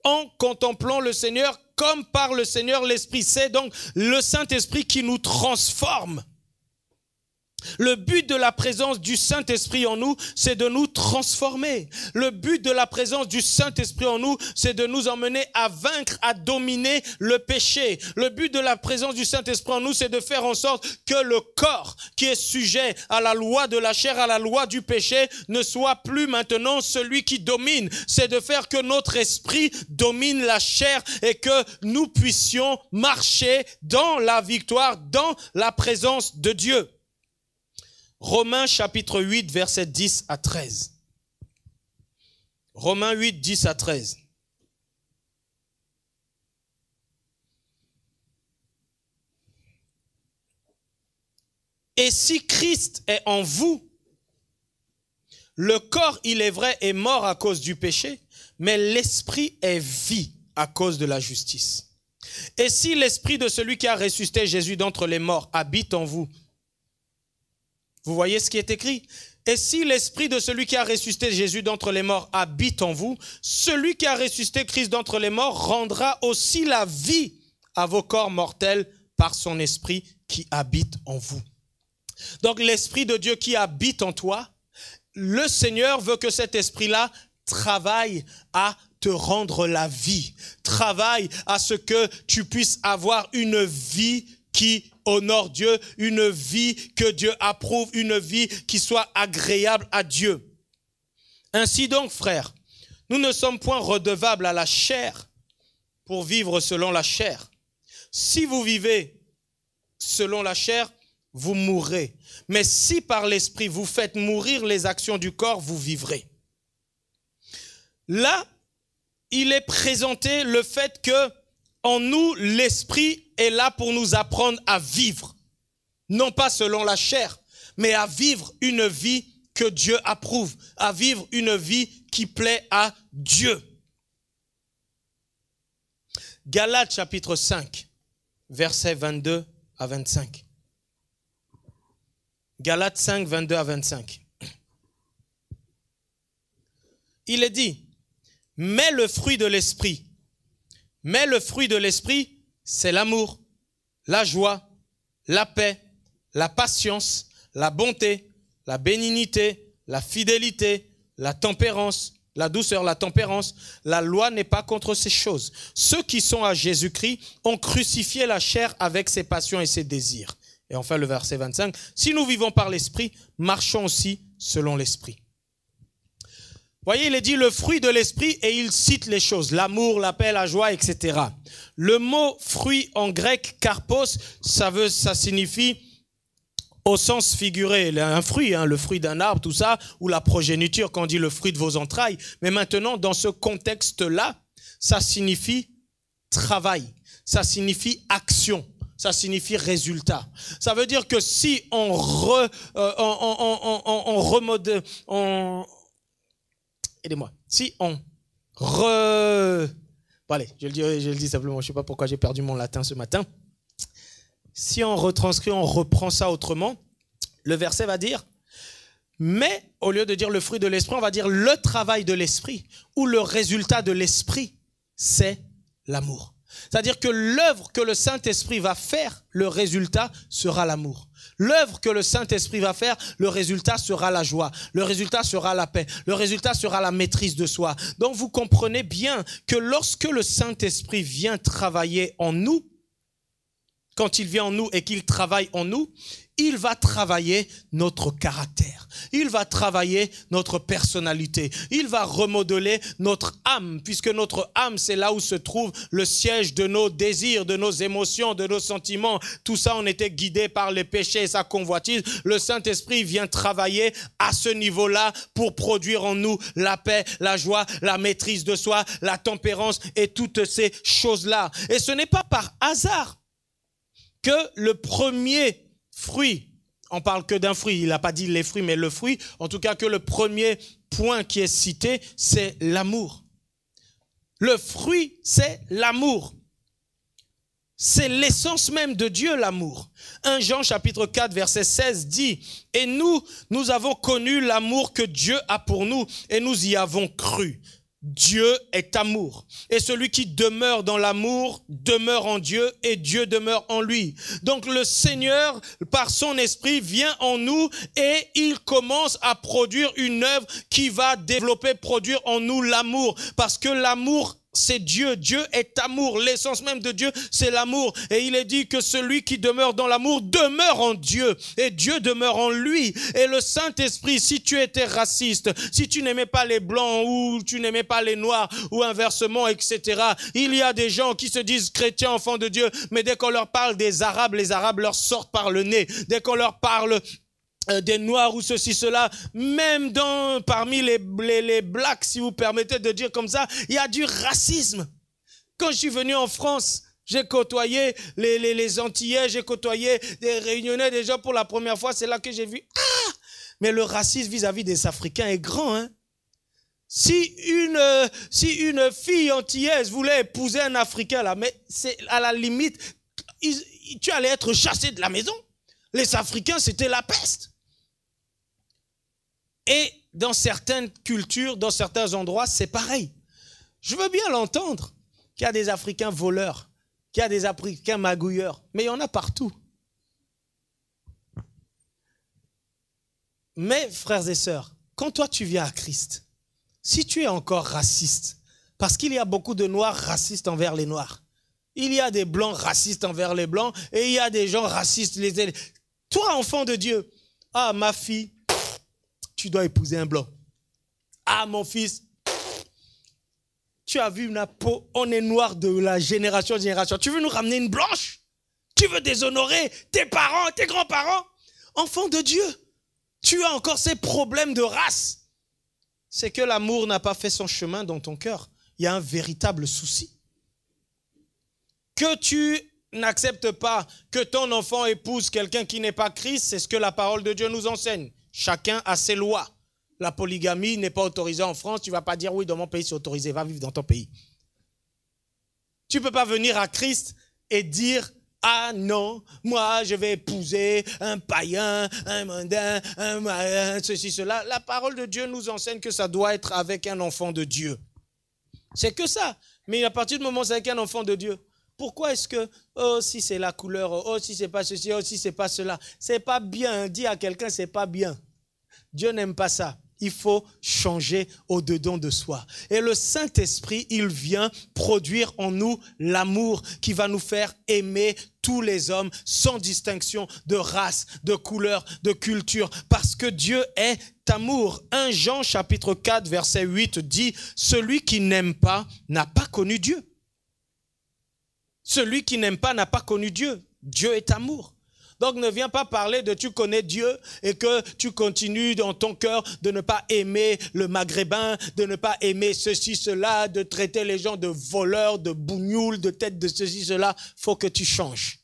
en contemplant le Seigneur comme par le Seigneur l'Esprit. C'est donc le Saint-Esprit qui nous transforme. Le but de la présence du Saint-Esprit en nous, c'est de nous transformer. Le but de la présence du Saint-Esprit en nous, c'est de nous emmener à vaincre, à dominer le péché. Le but de la présence du Saint-Esprit en nous, c'est de faire en sorte que le corps qui est sujet à la loi de la chair, à la loi du péché, ne soit plus maintenant celui qui domine. C'est de faire que notre esprit domine la chair et que nous puissions marcher dans la victoire, dans la présence de Dieu. Romains chapitre 8, versets 10 à 13. Romains 8, 10 à 13. Et si Christ est en vous, le corps, il est vrai, est mort à cause du péché, mais l'esprit est vie à cause de la justice. Et si l'esprit de celui qui a ressuscité Jésus d'entre les morts habite en vous, vous voyez ce qui est écrit? Et si l'esprit de celui qui a ressuscité Jésus d'entre les morts habite en vous, celui qui a ressuscité Christ d'entre les morts rendra aussi la vie à vos corps mortels par son esprit qui habite en vous. Donc l'esprit de Dieu qui habite en toi, le Seigneur veut que cet esprit-là travaille à te rendre la vie, travaille à ce que tu puisses avoir une vie qui honore Dieu, une vie que Dieu approuve, une vie qui soit agréable à Dieu. Ainsi donc, frères, nous ne sommes point redevables à la chair pour vivre selon la chair. Si vous vivez selon la chair, vous mourrez. Mais si par l'esprit vous faites mourir les actions du corps, vous vivrez. Là, il est présenté le fait que en nous, l'esprit est là pour nous apprendre à vivre. Non pas selon la chair, mais à vivre une vie que Dieu approuve, à vivre une vie qui plaît à Dieu. Galates chapitre 5, versets 22 à 25. Galates 5, 22 à 25. Il est dit, mais le fruit de l'esprit, c'est l'amour, la joie, la paix, la patience, la bonté, la bénignité, la fidélité, la tempérance, la douceur, la tempérance. La loi n'est pas contre ces choses. Ceux qui sont à Jésus-Christ ont crucifié la chair avec ses passions et ses désirs. Et enfin le verset 25, si nous vivons par l'esprit, marchons aussi selon l'esprit. Voyez, il est dit le fruit de l'esprit et il cite les choses, l'amour, la paix, la joie, etc. Le mot fruit en grec, karpos, ça signifie au sens figuré, un fruit, le fruit d'un arbre, tout ça, ou la progéniture quand on dit le fruit de vos entrailles. Mais maintenant, dans ce contexte-là, ça signifie travail, ça signifie action. Ça signifie résultat. Ça veut dire que si on aidez-moi. Si on bon, allez, je le dis simplement, je ne sais pas pourquoi j'ai perdu mon latin ce matin. Si on retranscrit, on reprend ça autrement, le verset va dire, mais au lieu de dire le fruit de l'esprit, on va dire le travail de l'esprit ou le résultat de l'esprit, c'est l'amour. C'est-à-dire que l'œuvre que le Saint-Esprit va faire, le résultat sera l'amour. L'œuvre que le Saint-Esprit va faire, le résultat sera la joie. Le résultat sera la paix. Le résultat sera la maîtrise de soi. Donc vous comprenez bien que lorsque le Saint-Esprit vient travailler en nous, quand il vient en nous et qu'il travaille en nous, il va travailler notre caractère. Il va travailler notre personnalité. Il va remodeler notre âme, puisque notre âme, c'est là où se trouve le siège de nos désirs, de nos émotions, de nos sentiments. Tout ça, on était guidé par les péchés et sa convoitise. Le Saint-Esprit vient travailler à ce niveau-là pour produire en nous la paix, la joie, la maîtrise de soi, la tempérance et toutes ces choses-là. Et ce n'est pas par hasard que le premier fruit, on parle que d'un fruit, il n'a pas dit les fruits, mais le fruit, en tout cas que le premier point qui est cité, c'est l'amour. Le fruit, c'est l'amour. C'est l'essence même de Dieu, l'amour. 1 Jean chapitre 4, verset 16 dit, « Et nous avons connu l'amour que Dieu a pour nous, et nous y avons cru. » Dieu est amour. Et celui qui demeure dans l'amour demeure en Dieu et Dieu demeure en lui. Donc le Seigneur, par son esprit, vient en nous et il commence à produire une œuvre qui va développer, produire en nous l'amour. Parce que l'amour, c'est Dieu. Dieu est amour. L'essence même de Dieu, c'est l'amour. Et il est dit que celui qui demeure dans l'amour demeure en Dieu. Et Dieu demeure en lui. Et le Saint-Esprit, si tu étais raciste, si tu n'aimais pas les blancs ou tu n'aimais pas les noirs ou inversement, etc. Il y a des gens qui se disent chrétiens, enfants de Dieu, mais dès qu'on leur parle des Arabes, les Arabes leur sortent par le nez. Dès qu'on leur parle des noirs ou ceci, cela, même parmi les blacks, si vous permettez de dire comme ça, il y a du racisme. Quand je suis venu en France, j'ai côtoyé les Antillais, j'ai côtoyé des Réunionnais, des gens pour la première fois, c'est là que j'ai vu, mais le racisme vis-à-vis des Africains est grand, hein. Si une fille antillaise voulait épouser un Africain, là, mais c'est à la limite, tu allais être chassé de la maison. Les Africains, c'était la peste. Et dans certaines cultures, dans certains endroits, c'est pareil. Je veux bien l'entendre, qu'il y a des Africains voleurs, qu'il y a des Africains magouilleurs, mais il y en a partout. Mais, frères et sœurs, quand toi tu viens à Christ, si tu es encore raciste, parce qu'il y a beaucoup de noirs racistes envers les noirs, il y a des blancs racistes envers les blancs, et il y a des gens racistes. Toi, enfant de Dieu, ma fille, tu dois épouser un blanc. Mon fils, tu as vu ma peau, on est noir de la génération en génération. Tu veux nous ramener une blanche? Tu veux déshonorer tes parents, tes grands-parents? Enfant de Dieu, tu as encore ces problèmes de race. C'est que l'amour n'a pas fait son chemin dans ton cœur. Il y a un véritable souci. Que tu n'acceptes pas que ton enfant épouse quelqu'un qui n'est pas Christ, c'est ce que la parole de Dieu nous enseigne. Chacun a ses lois. La polygamie n'est pas autorisée en France. Tu ne vas pas dire oui, dans mon pays c'est autorisé. Va vivre dans ton pays. Tu ne peux pas venir à Christ et dire non, moi je vais épouser un païen, un mondain, ceci, cela. La parole de Dieu nous enseigne que ça doit être avec un enfant de Dieu. C'est que ça. Mais à partir du moment où c'est avec un enfant de Dieu, pourquoi est-ce que, si c'est la couleur, si c'est pas ceci, si c'est pas cela, c'est pas bien. Dis à quelqu'un, c'est pas bien. Dieu n'aime pas ça. Il faut changer au-dedans de soi. Et le Saint-Esprit, il vient produire en nous l'amour qui va nous faire aimer tous les hommes sans distinction de race, de couleur, de culture, parce que Dieu est amour. 1 Jean chapitre 4, verset 8 dit, « Celui qui n'aime pas n'a pas connu Dieu. » Celui qui n'aime pas n'a pas connu Dieu. Dieu est amour. Donc ne viens pas parler de tu connais Dieu et que tu continues dans ton cœur de ne pas aimer le maghrébin, de ne pas aimer ceci, cela, de traiter les gens de voleurs, de bougnoules, de tête de ceci, cela. Il faut que tu changes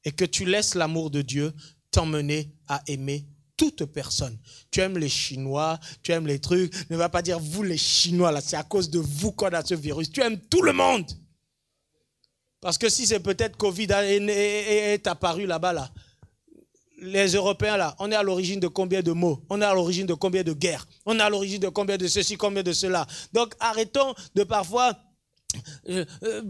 et que tu laisses l'amour de Dieu t'emmener à aimer toute personne. Tu aimes les Chinois, tu aimes les trucs. Ne va pas dire vous les Chinois, là, c'est à cause de vous qu'on a ce virus. Tu aimes tout le monde. Parce que si c'est peut-être Covid est apparu là-bas, là, les Européens, là, on est à l'origine de combien de mots? On est à l'origine de combien de guerres? On est à l'origine de combien de ceci, combien de cela? Donc, arrêtons de parfois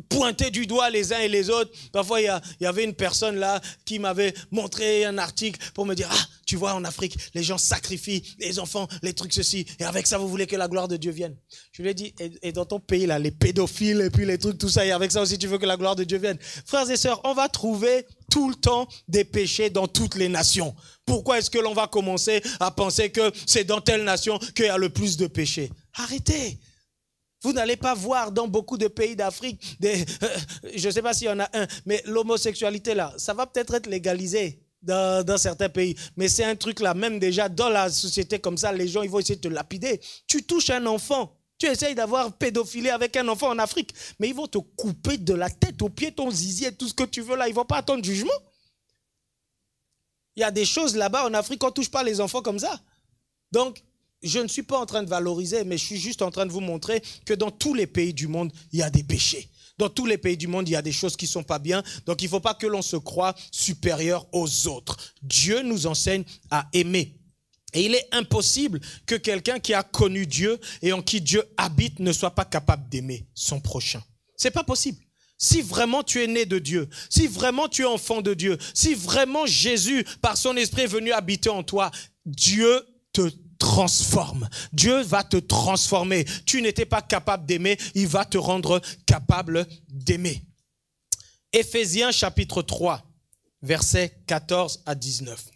pointer du doigt les uns et les autres. Parfois, il y avait une personne là qui m'avait montré un article pour me dire, ah, tu vois, en Afrique, les gens sacrifient les enfants, les trucs ceci, et avec ça, vous voulez que la gloire de Dieu vienne. Je lui ai dit, et dans ton pays là, les pédophiles et puis les trucs, tout ça, et avec ça aussi, tu veux que la gloire de Dieu vienne. Frères et sœurs, on va trouver tout le temps des péchés dans toutes les nations. Pourquoi est-ce que l'on va commencer à penser que c'est dans telle nation qu'il y a le plus de péchés? Arrêtez! Vous n'allez pas voir dans beaucoup de pays d'Afrique, je ne sais pas s'il y en a un, mais l'homosexualité là, ça va peut-être être légalisé dans certains pays. Mais c'est un truc là, même déjà dans la société comme ça, les gens ils vont essayer de te lapider. Tu touches un enfant, tu essayes d'avoir pédophilé avec un enfant en Afrique, mais ils vont te couper de la tête aux pieds, ton zizi et tout ce que tu veux là, ils ne vont pas attendre jugement. Il y a des choses là-bas en Afrique, on ne touche pas les enfants comme ça. Donc, je ne suis pas en train de valoriser, mais je suis juste en train de vous montrer que dans tous les pays du monde, il y a des péchés. Dans tous les pays du monde, il y a des choses qui ne sont pas bien. Donc, il ne faut pas que l'on se croie supérieur aux autres. Dieu nous enseigne à aimer. Et il est impossible que quelqu'un qui a connu Dieu et en qui Dieu habite ne soit pas capable d'aimer son prochain. Ce n'est pas possible. Si vraiment tu es né de Dieu, si vraiment tu es enfant de Dieu, si vraiment Jésus, par son esprit, est venu habiter en toi, Dieu te transforme. Dieu va te transformer. Tu n'étais pas capable d'aimer, il va te rendre capable d'aimer. Éphésiens chapitre 3, versets 14 à 19.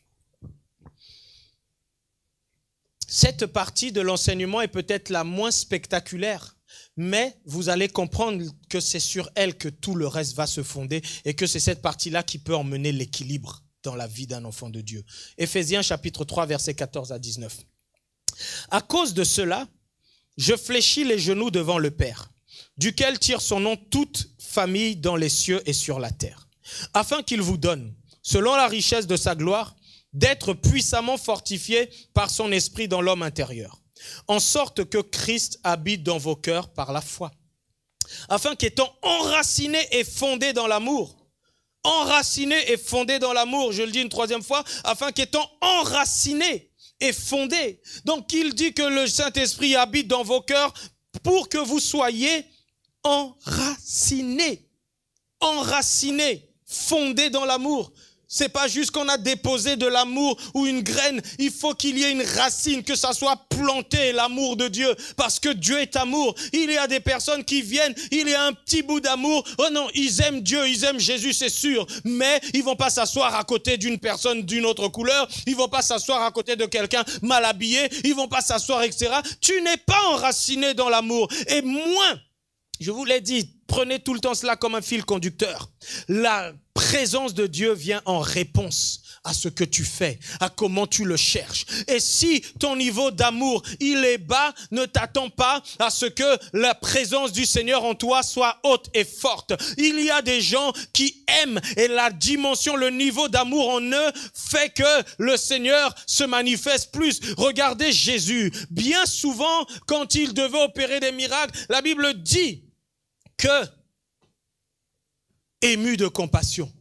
Cette partie de l'enseignement est peut-être la moins spectaculaire, mais vous allez comprendre que c'est sur elle que tout le reste va se fonder et que c'est cette partie-là qui peut emmener l'équilibre dans la vie d'un enfant de Dieu. Éphésiens chapitre 3, versets 14 à 19. À cause de cela, je fléchis les genoux devant le Père, duquel tire son nom toute famille dans les cieux et sur la terre, afin qu'il vous donne, selon la richesse de sa gloire, d'être puissamment fortifié par son esprit dans l'homme intérieur, en sorte que Christ habite dans vos cœurs par la foi, afin qu'étant enraciné et fondé dans l'amour, je le dis une troisième fois, afin qu'étant enraciné et fondé. Donc il dit que le Saint-Esprit habite dans vos cœurs pour que vous soyez enracinés, fondés dans l'amour. C'est pas juste qu'on a déposé de l'amour ou une graine. Il faut qu'il y ait une racine, que ça soit planté, l'amour de Dieu. Parce que Dieu est amour. Il y a des personnes qui viennent, il y a un petit bout d'amour. Oh non, ils aiment Dieu, ils aiment Jésus, c'est sûr. Mais ils vont pas s'asseoir à côté d'une personne d'une autre couleur. Ils vont pas s'asseoir à côté de quelqu'un mal habillé. Ils vont pas s'asseoir, etc. Tu n'es pas enraciné dans l'amour. Et moins, je vous l'ai dit, prenez tout le temps cela comme un fil conducteur. La présence de Dieu vient en réponse à ce que tu fais, à comment tu le cherches. Et si ton niveau d'amour, il est bas, ne t'attends pas à ce que la présence du Seigneur en toi soit haute et forte. Il y a des gens qui aiment et la dimension, le niveau d'amour en eux fait que le Seigneur se manifeste plus. Regardez Jésus. Bien souvent, quand il devait opérer des miracles, la Bible dit que ému de compassion.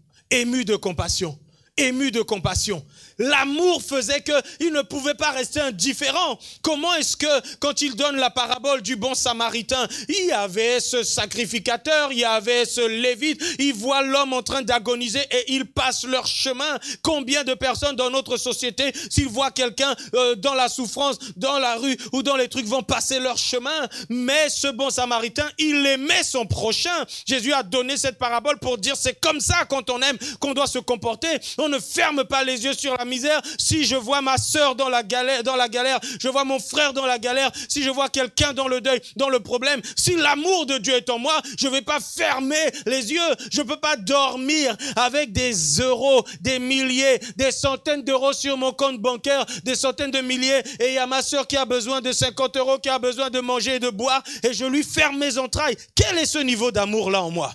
L'amour faisait qu'il ne pouvait pas rester indifférent. Comment est-ce que, quand il donne la parabole du bon samaritain, il y avait ce sacrificateur, il y avait ce lévite, il voit l'homme en train d'agoniser et ils passent leur chemin. Combien de personnes dans notre société, s'ils voient quelqu'un dans la souffrance, dans la rue ou dans les trucs, vont passer leur chemin. Mais ce bon samaritain, il aimait son prochain. Jésus a donné cette parabole pour dire c'est comme ça quand on aime qu'on doit se comporter. On ne ferme pas les yeux sur la misère. Si je vois ma sœur dans la galère, je vois mon frère dans la galère, si je vois quelqu'un dans le deuil, dans le problème, si l'amour de Dieu est en moi, je ne vais pas fermer les yeux. Je ne peux pas dormir avec des euros, des milliers, des centaines d'euros sur mon compte bancaire, des centaines de milliers, et il y a ma sœur qui a besoin de 50 euros, qui a besoin de manger et de boire, et je lui ferme mes entrailles. Quel est ce niveau d'amour-là en moi?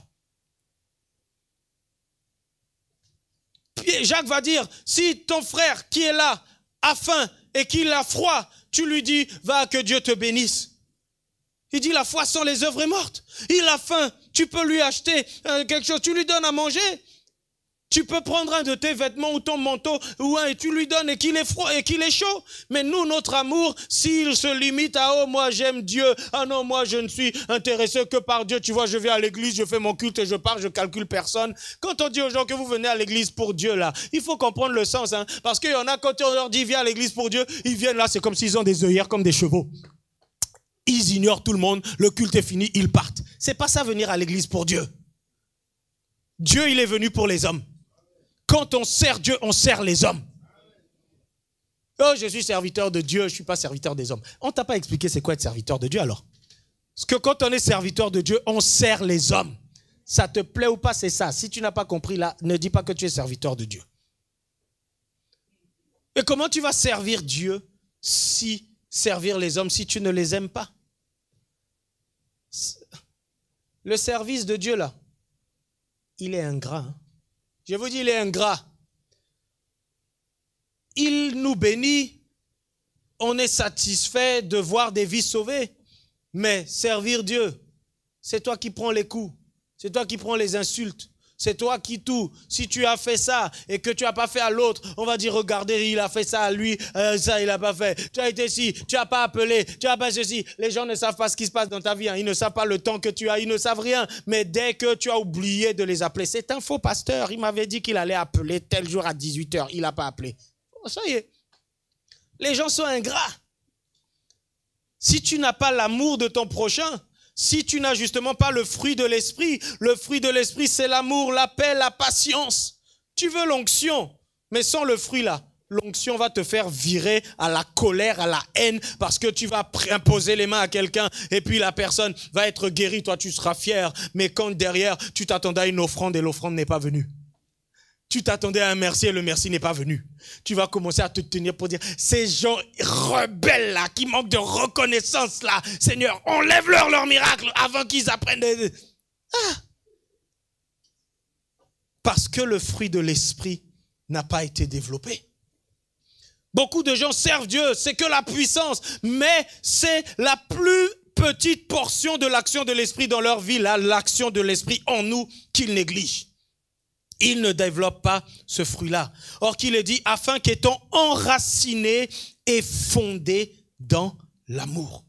Jacques va dire, si ton frère qui est là a faim et qu'il a froid, tu lui dis, va, que Dieu te bénisse. Il dit, la foi sans les œuvres est morte. Il a faim, tu peux lui acheter quelque chose, tu lui donnes à manger. Tu peux prendre un de tes vêtements ou ton manteau ou un et tu lui donnes et qu'il est froid et qu'il est chaud. Mais nous, notre amour, s'il se limite à « oh, moi j'aime Dieu, ah non, moi je ne suis intéressé que par Dieu, tu vois, je viens à l'église, je fais mon culte et je pars, je calcule personne. » Quand on dit aux gens que vous venez à l'église pour Dieu, là, il faut comprendre le sens. Hein, parce qu'il y en a, quand on leur dit « viens à l'église pour Dieu », ils viennent là, c'est comme s'ils ont des œillères comme des chevaux. Ils ignorent tout le monde, le culte est fini, ils partent. C'est pas ça venir à l'église pour Dieu. Dieu, il est venu pour les hommes. Quand on sert Dieu, on sert les hommes. Oh, je suis serviteur de Dieu, je ne suis pas serviteur des hommes. On ne t'a pas expliqué c'est quoi être serviteur de Dieu alors. Parce que quand on est serviteur de Dieu, on sert les hommes. Ça te plaît ou pas, c'est ça. Si tu n'as pas compris là, ne dis pas que tu es serviteur de Dieu. Et comment tu vas servir Dieu si servir les hommes si tu ne les aimes pas? Le service de Dieu là, il est ingrat. Hein? Je vous dis, il est ingrat. Il nous bénit. On est satisfait de voir des vies sauvées. Mais servir Dieu, c'est toi qui prends les coups. C'est toi qui prends les insultes. C'est toi qui tout. Si tu as fait ça et que tu n'as pas fait à l'autre, on va dire, regardez, il a fait ça à lui, ça il n'a pas fait. Tu as été ici, tu n'as pas appelé, tu n'as pas ceci. Les gens ne savent pas ce qui se passe dans ta vie. Hein. Ils ne savent pas le temps que tu as, ils ne savent rien. Mais dès que tu as oublié de les appeler, c'est un faux pasteur. Il m'avait dit qu'il allait appeler tel jour à 18 h. Il n'a pas appelé. Oh, ça y est. Les gens sont ingrats. Si tu n'as pas l'amour de ton prochain, si tu n'as justement pas le fruit de l'esprit c'est l'amour, la paix, la patience. Tu veux l'onction, mais sans le fruit là, l'onction va te faire virer à la colère, à la haine, parce que tu vas imposer les mains à quelqu'un et puis la personne va être guérie, toi tu seras fier, mais quand derrière tu t'attendais à une offrande et l'offrande n'est pas venue. Tu t'attendais à un merci et le merci n'est pas venu. Tu vas commencer à te tenir pour dire, ces gens rebelles là, qui manquent de reconnaissance là, Seigneur, enlève-leur leur miracle avant qu'ils apprennent. Parce que le fruit de l'esprit n'a pas été développé. Beaucoup de gens servent Dieu, c'est que la puissance, mais c'est la plus petite portion de l'action de l'esprit dans leur vie, là, l'action de l'esprit en nous qu'ils négligent. Ils ne développent pas ce fruit-là. Or qu'il est dit, afin qu'étant enracinés et fondés dans l'amour,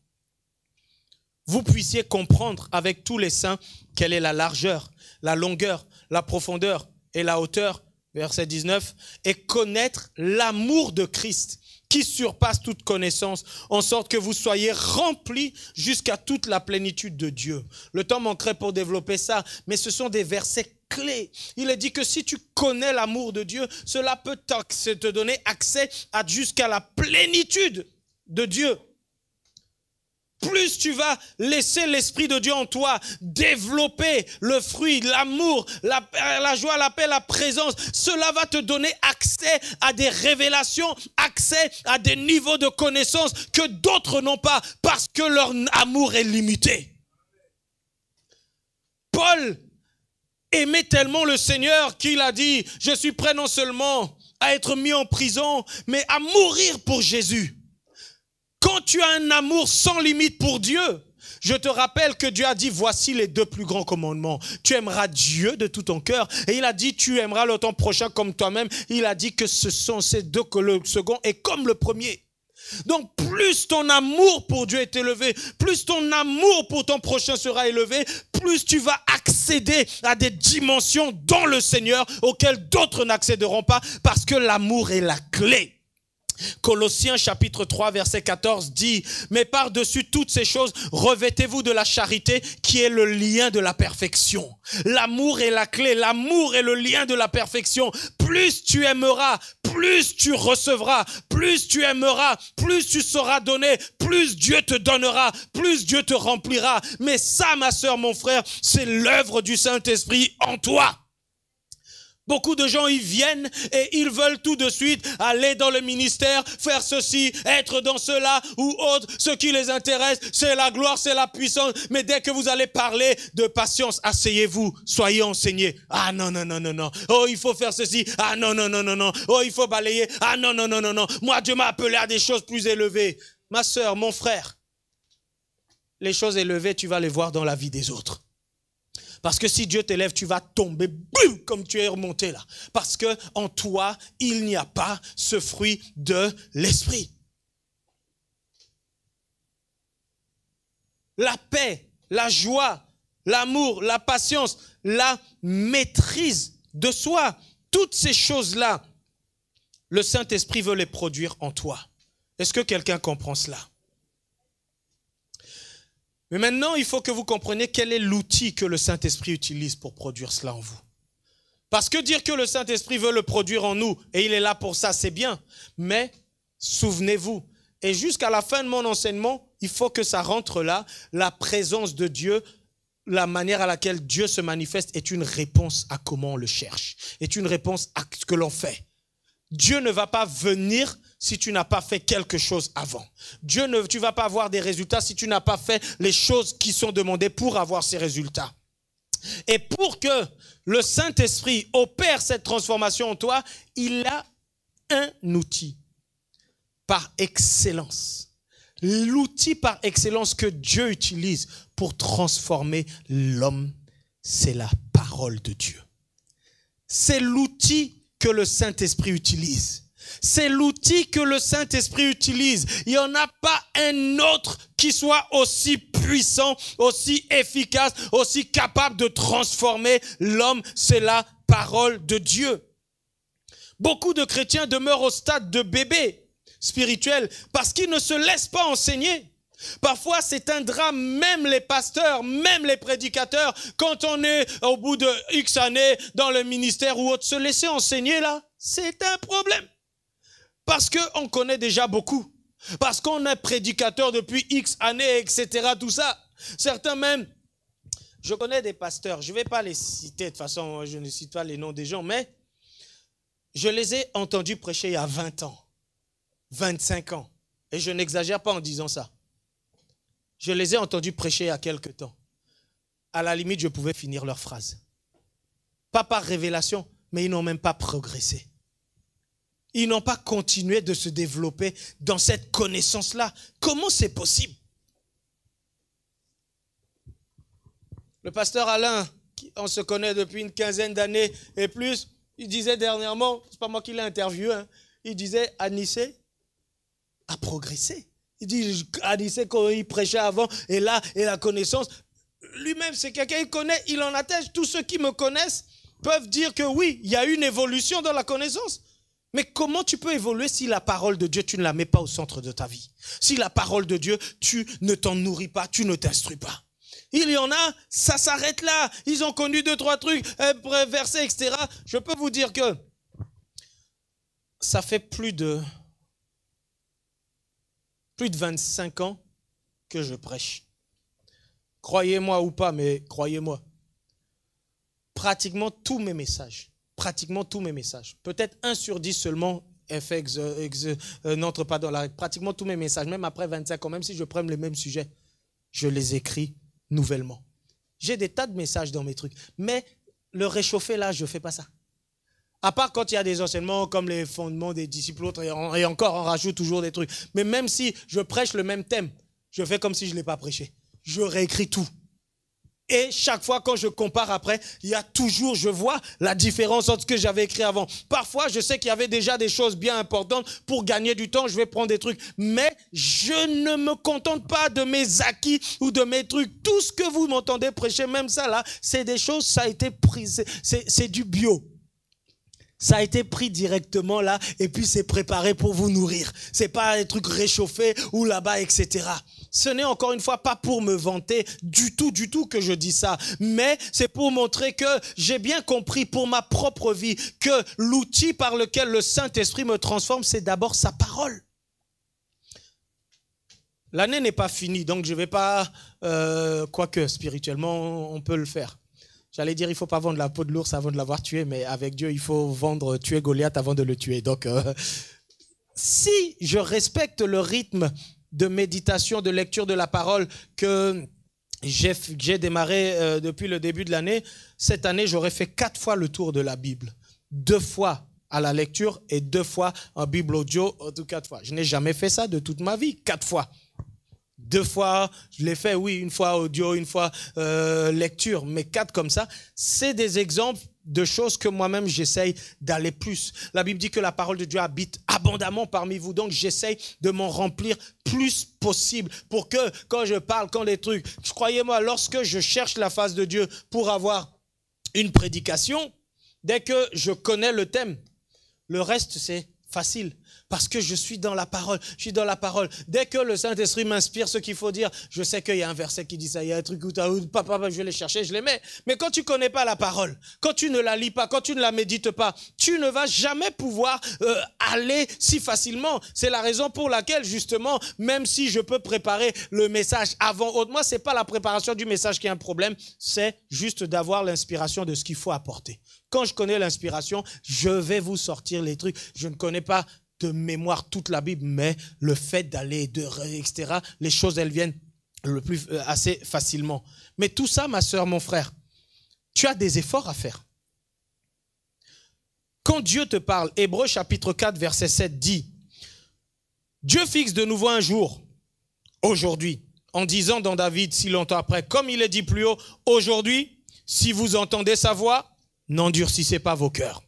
vous puissiez comprendre avec tous les saints quelle est la largeur, la longueur, la profondeur et la hauteur, verset 19, et connaître l'amour de Christ qui surpasse toute connaissance, en sorte que vous soyez remplis jusqu'à toute la plénitude de Dieu. Le temps manquerait pour développer ça, mais ce sont des versets clés. Il est dit que si tu connais l'amour de Dieu, cela peut te donner accès à jusqu'à la plénitude de Dieu. Plus tu vas laisser l'Esprit de Dieu en toi développer le fruit, l'amour, la joie, la paix, la présence, cela va te donner accès à des révélations, accès à des niveaux de connaissance que d'autres n'ont pas parce que leur amour est limité. Paul aimait tellement le Seigneur qu'il a dit, je suis prêt non seulement à être mis en prison, mais à mourir pour Jésus. Quand tu as un amour sans limite pour Dieu, je te rappelle que Dieu a dit, voici les deux plus grands commandements. Tu aimeras Dieu de tout ton cœur. Et il a dit, tu aimeras le ton prochain comme toi-même. Il a dit que ce sont ces deux, que le second est comme le premier. Donc plus ton amour pour Dieu est élevé, plus ton amour pour ton prochain sera élevé, plus tu vas accéder à des dimensions dans le Seigneur auxquelles d'autres n'accéderont pas parce que l'amour est la clé. Colossiens chapitre 3 verset 14 dit, mais par-dessus toutes ces choses, revêtez-vous de la charité qui est le lien de la perfection. L'amour est la clé, l'amour est le lien de la perfection. Plus tu aimeras, plus tu recevras, plus tu aimeras, plus tu seras donné, plus Dieu te donnera, plus Dieu te remplira. Mais ça, ma sœur, mon frère, c'est l'œuvre du Saint-Esprit en toi. Beaucoup de gens, ils viennent et ils veulent tout de suite aller dans le ministère, faire ceci, être dans cela ou autre. Ce qui les intéresse, c'est la gloire, c'est la puissance. Mais dès que vous allez parler de patience, asseyez-vous, soyez enseignés. Ah non, non, non, non, non. Oh, il faut faire ceci. Ah non, non, non, non, non. Oh, il faut balayer. Ah non, non, non, non, non. Moi, Dieu m'a appelé à des choses plus élevées. Ma sœur, mon frère, les choses élevées, tu vas les voir dans la vie des autres. Parce que si Dieu t'élève, tu vas tomber boum, comme tu es remonté là. Parce que en toi, il n'y a pas ce fruit de l'esprit. La paix, la joie, l'amour, la patience, la maîtrise de soi. Toutes ces choses-là, le Saint-Esprit veut les produire en toi. Est-ce que quelqu'un comprend cela? Mais maintenant, il faut que vous compreniez quel est l'outil que le Saint-Esprit utilise pour produire cela en vous. Parce que dire que le Saint-Esprit veut le produire en nous, et il est là pour ça, c'est bien. Mais souvenez-vous, et jusqu'à la fin de mon enseignement, il faut que ça rentre là, la présence de Dieu, la manière à laquelle Dieu se manifeste est une réponse à comment on le cherche, est une réponse à ce que l'on fait. Dieu ne va pas venir si tu n'as pas fait quelque chose avant. Tu ne vas pas avoir des résultats si tu n'as pas fait les choses qui sont demandées pour avoir ces résultats. Et pour que le Saint-Esprit opère cette transformation en toi, il a un outil par excellence. L'outil par excellence que Dieu utilise pour transformer l'homme, c'est la parole de Dieu. C'est l'outil que le Saint-Esprit utilise. C'est l'outil que le Saint-Esprit utilise. Il n'y en a pas un autre qui soit aussi puissant, aussi efficace, aussi capable de transformer l'homme. C'est la parole de Dieu. Beaucoup de chrétiens demeurent au stade de bébé spirituel parce qu'ils ne se laissent pas enseigner. Parfois, c'est un drame, même les pasteurs, même les prédicateurs, quand on est au bout de X années dans le ministère ou autre, se laisser enseigner là, c'est un problème. Parce qu'on connaît déjà beaucoup. Parce qu'on est prédicateur depuis X années, etc. Tout ça. Certains même, je connais des pasteurs, je ne vais pas les citer, de toute façon, je ne cite pas les noms des gens, mais je les ai entendus prêcher il y a 20 ans, 25 ans. Et je n'exagère pas en disant ça. Je les ai entendus prêcher il y a quelque temps. À la limite, je pouvais finir leur phrase. Pas par révélation, mais ils n'ont même pas progressé. Ils n'ont pas continué de se développer dans cette connaissance-là. Comment c'est possible? Le pasteur Alain, on se connaît depuis une quinzaine d'années et plus, il disait dernièrement, c'est pas moi qui l'ai interviewé, hein, il disait Anissé a progressé. Il dit Anissé quand il prêchait avant et là, et la connaissance, lui-même c'est quelqu'un qui connaît, il en atteste. Tous ceux qui me connaissent peuvent dire que oui, il y a une évolution dans la connaissance. Mais comment tu peux évoluer si la parole de Dieu, tu ne la mets pas au centre de ta vie? Si la parole de Dieu, tu ne t'en nourris pas, tu ne t'instruis pas. Il y en a, ça s'arrête là. Ils ont connu 2-3 trucs, versets, etc. Je peux vous dire que ça fait plus de 25 ans que je prêche. Croyez-moi ou pas, mais croyez-moi. Pratiquement tous mes messages, peut-être 1 sur 10 seulement n'entre pas dans la règle. Pratiquement tous mes messages, même après 25 ans, même si je prends les mêmes sujets, je les écris nouvellement. J'ai des tas de messages dans mes trucs, mais le réchauffer là, je ne fais pas ça. À part quand il y a des enseignements comme les fondements des disciples et encore, on rajoute toujours des trucs. Mais même si je prêche le même thème, je fais comme si je ne l'ai pas prêché. Je réécris tout. Et chaque fois, quand je compare après, il y a toujours, je vois la différence entre ce que j'avais écrit avant. Parfois, je sais qu'il y avait déjà des choses bien importantes. Pour gagner du temps, je vais prendre des trucs. Mais je ne me contente pas de mes acquis ou de mes trucs. Tout ce que vous m'entendez prêcher, même ça là, c'est des choses, ça a été pris, c'est du bio. Ça a été pris directement là et puis c'est préparé pour vous nourrir. C'est pas des trucs réchauffés ou là-bas, etc. Ce n'est encore une fois pas pour me vanter du tout que je dis ça. Mais c'est pour montrer que j'ai bien compris pour ma propre vie que l'outil par lequel le Saint-Esprit me transforme, c'est d'abord sa parole. L'année n'est pas finie, donc je ne vais pas, quoique spirituellement, on peut le faire. J'allais dire, il ne faut pas vendre la peau de l'ours avant de l'avoir tué, mais avec Dieu, il faut tuer Goliath avant de le tuer. Donc, si je respecte le rythme de méditation, de lecture de la parole que j'ai démarré depuis le début de l'année, cette année, j'aurais fait 4 fois le tour de la Bible. 2 fois à la lecture et 2 fois en Bible audio, en tout 4 fois. Je n'ai jamais fait ça de toute ma vie, 4 fois. 2 fois, je l'ai fait, oui, 1 fois audio, 1 fois lecture, mais 4 comme ça, c'est des exemples de choses que moi-même j'essaye d'aller plus. La Bible dit que la parole de Dieu habite abondamment parmi vous, donc j'essaye de m'en remplir plus possible pour que quand je parle, quand les trucs, croyez-moi, lorsque je cherche la face de Dieu pour avoir une prédication, dès que je connais le thème, le reste c'est facile. Parce que je suis dans la parole, je suis dans la parole. Dès que le Saint-Esprit m'inspire ce qu'il faut dire, je sais qu'il y a un verset qui dit ça, il y a un truc où papa, je vais les chercher, je les mets. Mais quand tu ne connais pas la parole, quand tu ne la lis pas, quand tu ne la médites pas, tu ne vas jamais pouvoir aller si facilement. C'est la raison pour laquelle, justement, même si je peux préparer le message avant, moi, ce n'est pas la préparation du message qui est un problème, c'est juste d'avoir l'inspiration de ce qu'il faut apporter. Quand je connais l'inspiration, je vais vous sortir les trucs. Je ne connais pas de mémoire toute la Bible, mais le fait d'aller, etc., les choses, elles viennent assez facilement. Mais tout ça, ma soeur, mon frère, tu as des efforts à faire. Quand Dieu te parle, Hébreux chapitre 4, verset 7 dit, Dieu fixe de nouveau un jour, aujourd'hui, en disant dans David si longtemps après, comme il est dit plus haut, aujourd'hui, si vous entendez sa voix, n'endurcissez pas vos cœurs.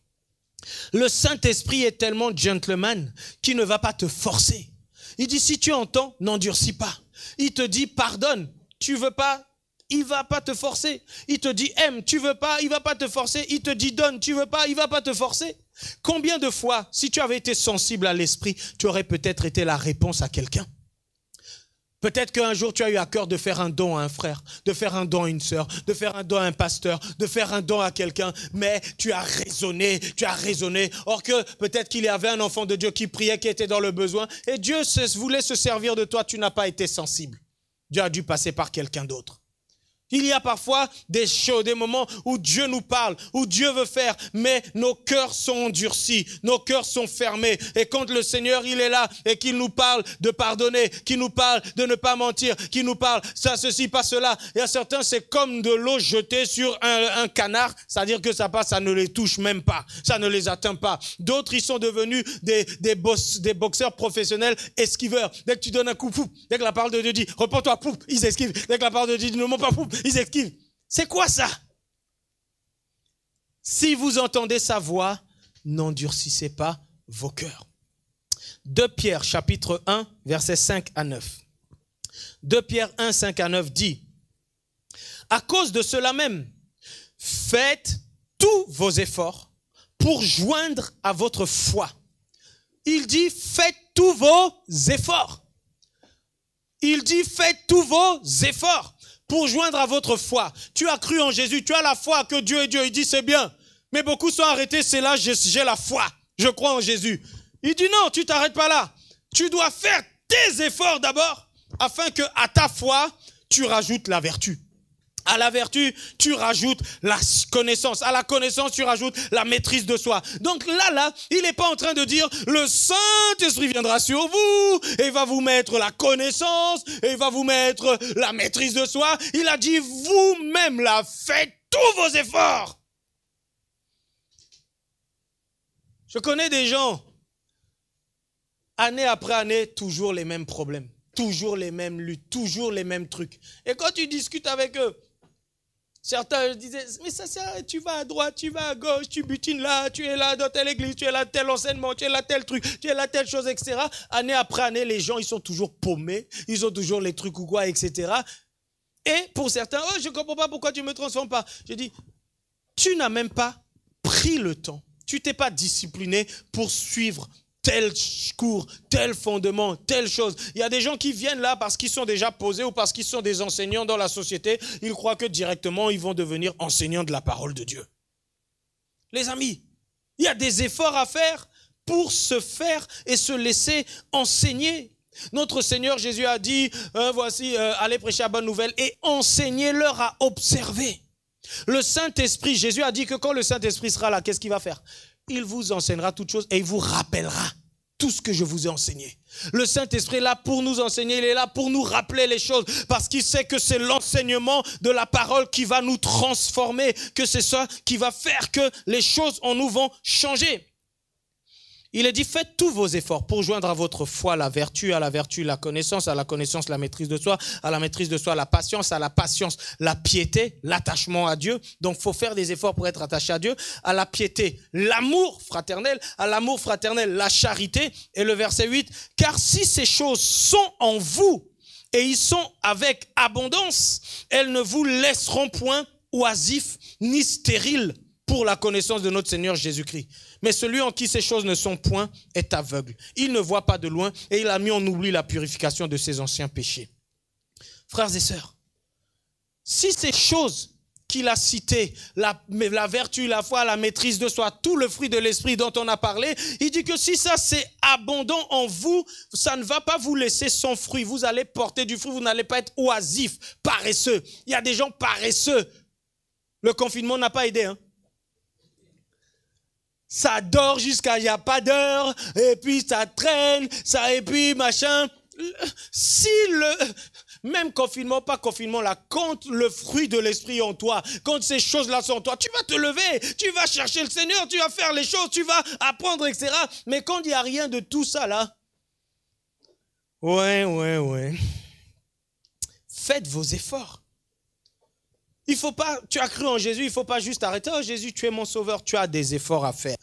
Le Saint-Esprit est tellement gentleman qu'il ne va pas te forcer. Il dit, si tu entends, n'endurcis pas. Il te dit, pardonne. Tu veux pas, il va pas te forcer. Il te dit, aime. Tu veux pas, il va pas te forcer. Il te dit, donne. Tu veux pas, il va pas te forcer. Combien de fois, si tu avais été sensible à l'Esprit, tu aurais peut-être été la réponse à quelqu'un? Peut-être qu'un jour, tu as eu à cœur de faire un don à un frère, de faire un don à une sœur, de faire un don à un pasteur, de faire un don à quelqu'un, mais tu as raisonné. Or que peut-être qu'il y avait un enfant de Dieu qui priait, qui était dans le besoin, et Dieu voulait se servir de toi, tu n'as pas été sensible. Dieu a dû passer par quelqu'un d'autre. Il y a parfois des choses, des moments où Dieu nous parle, où Dieu veut faire, mais nos cœurs sont endurcis, nos cœurs sont fermés. Et quand le Seigneur, il est là et qu'il nous parle de pardonner, qu'il nous parle de ne pas mentir, qu'il nous parle ça, ceci, pas cela. Il y a certains, c'est comme de l'eau jetée sur un canard, c'est-à-dire que ça passe, ça ne les touche même pas, ça ne les atteint pas. D'autres, ils sont devenus des boxeurs professionnels esquiveurs. Dès que tu donnes un coup, pouf, dès que la parole de Dieu dit, repends-toi, pouf, ils esquivent. Dès que la parole de Dieu dit, ne monte pas, pouf, ils esquivent. C'est quoi ça? Si vous entendez sa voix, n'endurcissez pas vos cœurs. 2 Pierre chapitre 1, versets 5 à 9. 2 Pierre 1, 5 à 9 dit, à cause de cela même, faites tous vos efforts pour joindre à votre foi. Il dit, faites tous vos efforts. Il dit, faites tous vos efforts pour joindre à votre foi. Tu as cru en Jésus, tu as la foi que Dieu est Dieu. Il dit, c'est bien. Mais beaucoup sont arrêtés, c'est là, j'ai la foi. Je crois en Jésus. Il dit, non, tu t'arrêtes pas là. Tu dois faire tes efforts d'abord, afin que à ta foi, tu rajoutes la vertu. À la vertu, tu rajoutes la connaissance. À la connaissance, tu rajoutes la maîtrise de soi. Donc là, il n'est pas en train de dire, le Saint-Esprit viendra sur vous, et va vous mettre la connaissance, et va vous mettre la maîtrise de soi. Il a dit, vous-même là, faites tous vos efforts. Je connais des gens, année après année, toujours les mêmes problèmes, toujours les mêmes luttes, toujours les mêmes trucs. Et quand tu discutes avec eux, certains disaient, mais ça, tu vas à droite, tu vas à gauche, tu butines là, tu es là dans telle église, tu es là tel enseignement, tu es là tel truc, tu es là telle chose, etc. Année après année, les gens, ils sont toujours paumés, ils ont toujours les trucs ou quoi, etc. Et pour certains, oh, je ne comprends pas pourquoi tu ne me transformes pas. Je dis, tu n'as même pas pris le temps, tu t'es pas discipliné pour suivre tel cours, tel fondement, telle chose. Il y a des gens qui viennent là parce qu'ils sont déjà posés ou parce qu'ils sont des enseignants dans la société. Ils croient que directement, ils vont devenir enseignants de la parole de Dieu. Les amis, il y a des efforts à faire pour se faire et se laisser enseigner. Notre Seigneur Jésus a dit, voici, allez prêcher la bonne nouvelle et enseignez-leur à observer. Le Saint-Esprit, Jésus a dit que quand le Saint-Esprit sera là, qu'est-ce qu'il va faire? Il vous enseignera toutes choses et il vous rappellera tout ce que je vous ai enseigné. Le Saint-Esprit est là pour nous enseigner, il est là pour nous rappeler les choses parce qu'il sait que c'est l'enseignement de la parole qui va nous transformer, que c'est ça qui va faire que les choses en nous vont changer. Il est dit, faites tous vos efforts pour joindre à votre foi la vertu, à la vertu la connaissance, à la connaissance la maîtrise de soi, à la maîtrise de soi la patience, à la patience la piété, l'attachement à Dieu. Donc, il faut faire des efforts pour être attaché à Dieu. À la piété, l'amour fraternel, à l'amour fraternel, la charité. Et le verset 8, car si ces choses sont en vous et ils sont avec abondance, elles ne vous laisseront point oisifs ni stériles pour la connaissance de notre Seigneur Jésus-Christ. Mais celui en qui ces choses ne sont point est aveugle. Il ne voit pas de loin et il a mis en oubli la purification de ses anciens péchés. Frères et sœurs, si ces choses qu'il a citées, la vertu, la foi, la maîtrise de soi, tout le fruit de l'esprit dont on a parlé, il dit que si ça c'est abondant en vous, ça ne va pas vous laisser sans fruit. Vous allez porter du fruit, vous n'allez pas être oisif, paresseux. Il y a des gens paresseux. Le confinement n'a pas aidé, hein. Ça dort jusqu'à il n'y a pas d'heure, et puis ça traîne, ça, et puis machin. Si même confinement, pas confinement, là, quand le fruit de l'esprit est en toi, quand ces choses-là sont en toi, tu vas te lever, tu vas chercher le Seigneur, tu vas faire les choses, tu vas apprendre, etc. Mais quand il n'y a rien de tout ça, là, ouais. Faites vos efforts. Il faut pas, tu as cru en Jésus, il ne faut pas juste arrêter. Oh Jésus, tu es mon sauveur, tu as des efforts à faire.